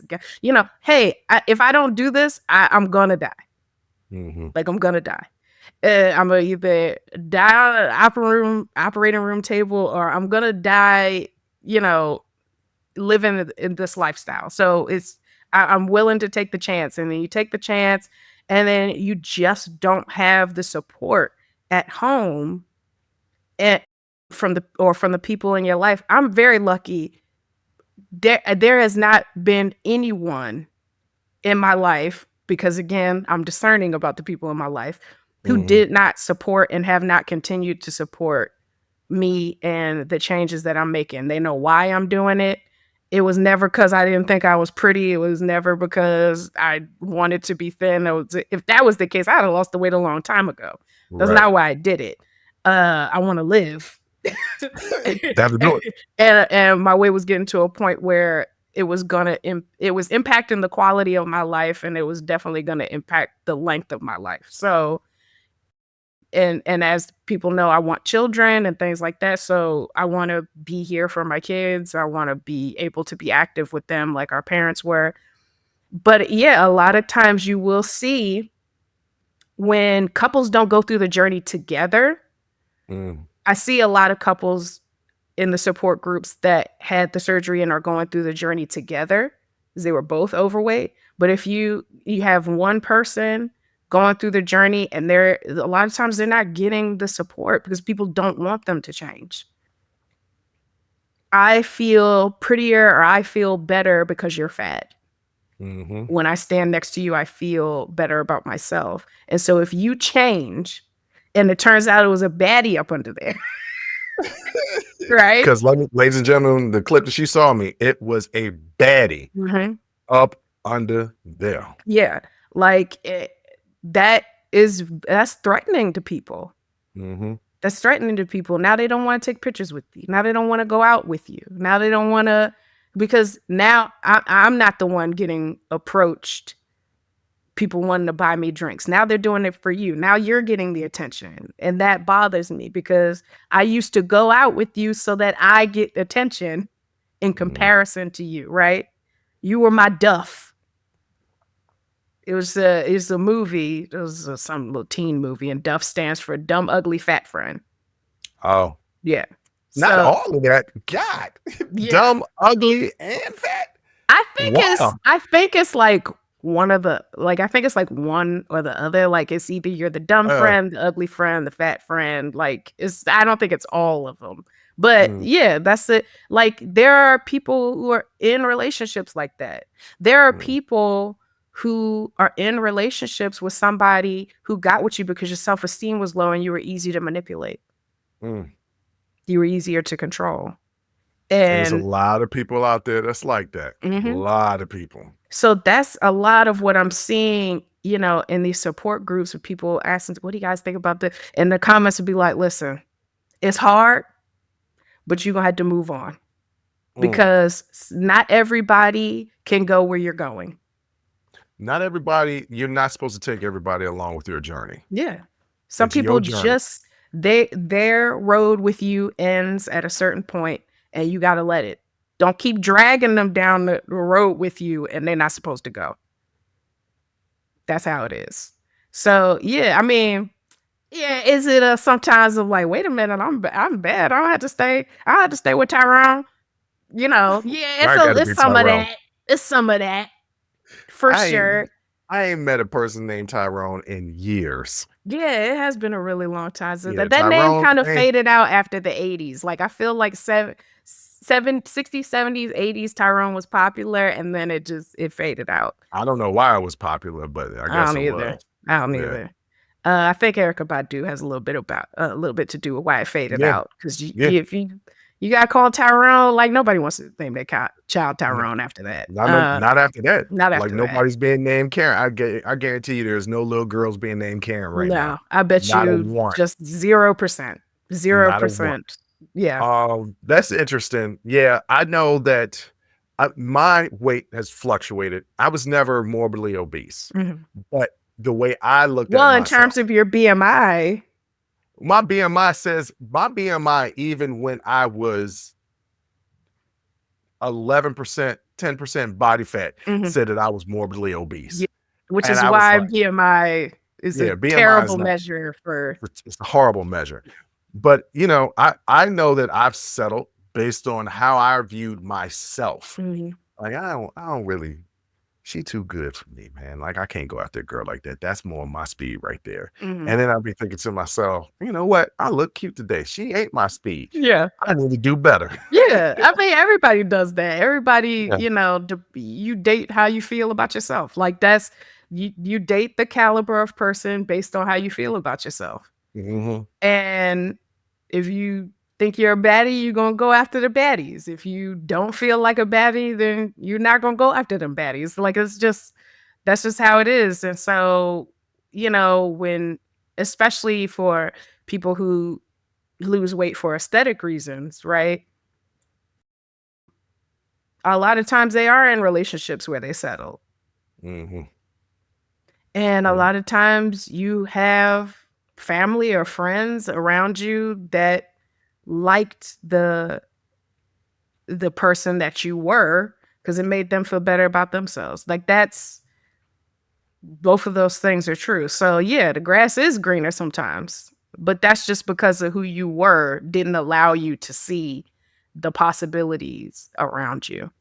Hey, if I don't do this, I'm going to die. mhm, Like, I'm going to die. I'm gonna either die on an operating room table, or I'm gonna die, you know, living in this lifestyle. So I'm willing to take the chance, and then you take the chance, and then you just don't have the support at home and from the people in your life. I'm very lucky. There has not been anyone in my life, because again, I'm discerning about the people in my life who mhm, did not support and have not continued to support me and the changes that I'm making. They know why I'm doing it. It was never because I didn't think I was pretty. It was never because I wanted to be thin. If that was the case, I'd have lost the weight a long time ago. That's right. not why I did it. I want to live. That'll do it. And my weight was getting to a point where it was impacting the quality of my life, and it was definitely gonna impact the length of my life. So, and as people know, I want children and things like that. So I want to be here for my kids. I want to be able to be active with them like our parents were. But yeah, a lot of times you will see when couples don't go through the journey together. Mm, I see a lot of couples in the support groups that had the surgery and are going through the journey together, 'cause they were both overweight. But if you have one person going through the journey, and they're a lot of times they're not getting the support because people don't want them to change. I feel prettier, or I feel better because you're fat. mhm. When I stand next to you, I feel better about myself. And so if you change and it turns out it was a baddie up under there, right? Because ladies and gentlemen, the clip that she saw me, it was a baddie Mhm. up under there. Yeah, like, that's threatening to people. Mhm, That's threatening to people. Now they don't wanna take pictures with you. Now they don't wanna go out with you. Now they don't wanna, because now I'm not the one getting approached, people wanting to buy me drinks. Now they're doing it for you. Now you're getting the attention, and that bothers me because I used to go out with you so that I get attention in mm. comparison to you, right? You were my duff. It was a movie. It was some little teen movie, and Duff stands for dumb, ugly, fat friend. Oh, Yeah. Not So all of that. God, yeah, dumb, ugly, and fat. Wow. I think it's like one of the like I think it's like one or the other. Like it's either you're the dumb Uh, friend, the ugly friend, the fat friend. Like it's I don't think it's all of them. But mm, yeah, that's it. Like there are people who are in relationships like that. There are mm, people who are in relationships with somebody who got with you because your self-esteem was low and you were easy to manipulate. mm. You were easier to control. And there's a And lot of people out there that's like that. A mhm. lot of people. So that's a lot of what I'm seeing, in these support groups with people asking, what do you guys think about this? And the comments would be like, listen, it's hard, but you're going to have to move on Mm. because not everybody can go where you're going. Not everybody, you're not supposed to take everybody along with your journey. Yeah. Some It's your people journey. just, their road with you ends at a certain point and you got to let it. Don't keep dragging them down the road with you and they're not supposed to go. That's how it is. So, yeah, I mean, yeah, is it sometimes of like, wait a minute, I'm bad. I don't have to stay. I have to stay with Tyrone. Yeah, I gotta it's be some of Tyrone. that. It's some of that for I ain't, sure. I ain't met a person named Tyrone in years. Yeah, it has been a really long time since Yeah, that name Tyrone, kind of man, faded out after the 80s. Like I feel like 60s, 70s, 80s Tyrone was popular and then it faded out. I don't know why it was popular, but I I guess don't it either. was. I don't Yeah. either. I think Erykah Badu has a little bit to do with why it faded Yeah. out. Because Yeah. if you got called Tyrone, like nobody wants to name their child No, Tyrone after that. not after that. Not Like after that. nobody's being named Karen. I guarantee you there's no little girls being named Karen right now. No, I bet Not a you one. just 0%. Not a one. 0%. Yeah. That's interesting. Yeah, I know that my weight has fluctuated. I was never morbidly obese, Mhm. but the way I looked at Well, in myself, terms of your BMI, my BMI says my BMI, even when I was 11%, 10% body fat, mhm, said that I was morbidly obese. yeah, which And is I was why like, BMI is a yeah, BMI is terrible not, measure for it's a horrible measure. But I know that I've settled based on how I viewed myself. Mhm, Like I don't really, she too good for me, man. Like I can't go after a girl like that. That's more my speed right there. mhm. And then I'll be thinking to myself, you know what? I look cute today. She ain't my speed. Yeah. I need to do better. Yeah, I mean, everybody does that. Everybody, Yeah. you date how you feel about yourself. Like that's you date the caliber of person based on how you feel about yourself. Hmm. And if you think you're a baddie, you're gonna go after the baddies. If you don't feel like a baddie, then you're not gonna go after them baddies. Like that's just how it is. And so, when especially for people who lose weight for aesthetic reasons, right? A lot of times they are in relationships where they settle. Hmm. And a lot of times you have family or friends around you that liked the person that you were because it made them feel better about themselves. Like that's both of those things are true. So yeah, the grass is greener sometimes, but that's just because of who you were didn't allow you to see the possibilities around you.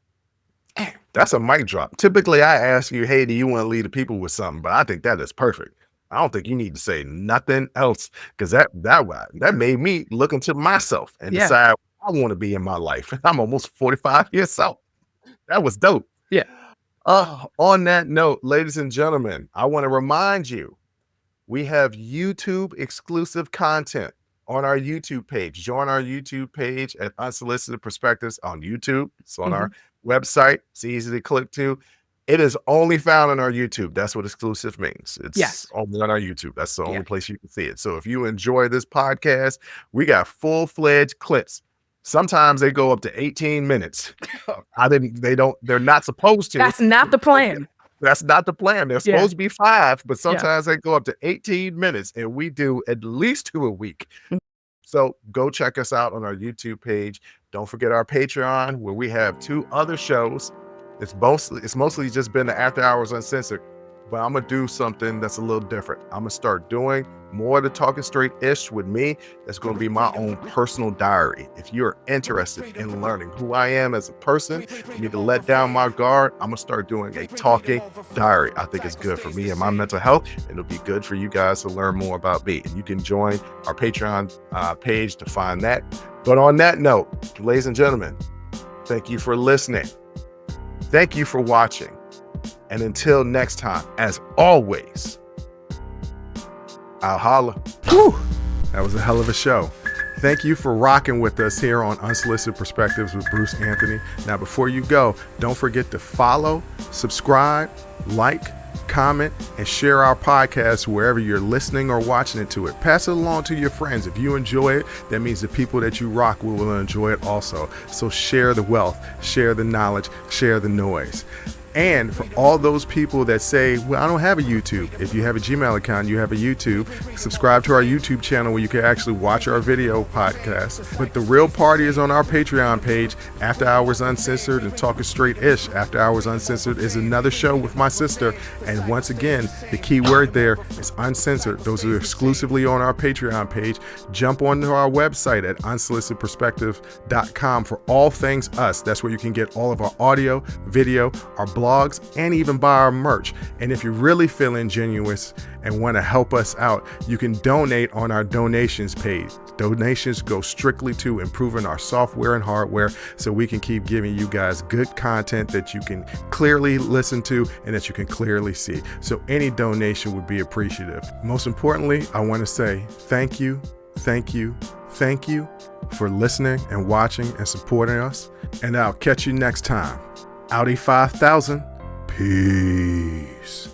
That's a mic drop. Typically, I ask you, hey, do you want to lead the people with something? But I think that is perfect. I don't think you need to say nothing else because that made me look into myself and Yeah. decide what I want to be in my life. I'm almost 45 years old. That was dope. Yeah. On that note, ladies and gentlemen, I want to remind you we have YouTube exclusive content on our YouTube page. Join our YouTube page at Unsolicited Perspectives on YouTube. It's on our website. It's easy to click to. It is only found on our YouTube. That's what exclusive means. It's Yes. only on our YouTube. That's the only Yeah. place you can see it. So if you enjoy this podcast, we got full-fledged clips. Sometimes they go up to 18 minutes. They're not supposed to. That's not the plan. That's not the plan. They're Yeah. supposed to be 5, but Yeah. sometimes they go up to 18 minutes, and we do at least 2 a week. Mm. So go check us out on our YouTube page. Don't forget our Patreon, where we have 2 other shows. It's mostly just been the After Hours Uncensored. but I'm gonna do something that's a little different. I'm gonna start doing more of the talking straight-ish with me. That's gonna be my own personal diary. If you're interested in learning who I am as a person, you need to let down my guard, I'm gonna start doing a talking diary. I think it's good for me and my mental health, and it'll be good for you guys to learn more about me. And you can join our Patreon page to find that. But on that note, ladies and gentlemen, thank you for listening. Thank you for watching. And until next time, as always, I'll holla. Whew, that was a hell of a show. Thank you for rocking with us here on Unsolicited Perspectives with Bruce Anthony. Now, before you go, don't forget to follow, subscribe, like, comment, and share our podcast wherever you're listening or watching it to it. Pass it along to your friends. If you enjoy it, that means the people that you rock will enjoy it also. So share the wealth, share the knowledge, share the noise. And for all those people that say, well, I don't have a YouTube. If you have a Gmail account, you have a YouTube. Subscribe to our YouTube channel where you can actually watch our video podcast. But the real party is on our Patreon page, After Hours Uncensored and Talking Straight-ish. After Hours Uncensored is another show with my sister. And once again, the key word there is uncensored. Those are exclusively on our Patreon page. Jump onto our website at unsolicitedperspective.com for all things us. That's where you can get all of our audio, video, our blogs, and even buy our merch. And if you're really feeling genuine and want to help us out, you can donate on our donations page. Donations go strictly to improving our software and hardware so we can keep giving you guys good content that you can clearly listen to and that you can clearly see. So any donation would be appreciative. Most importantly, I want to say thank you for listening and watching and supporting us. And I'll catch you next time. Audi 5000. Peace.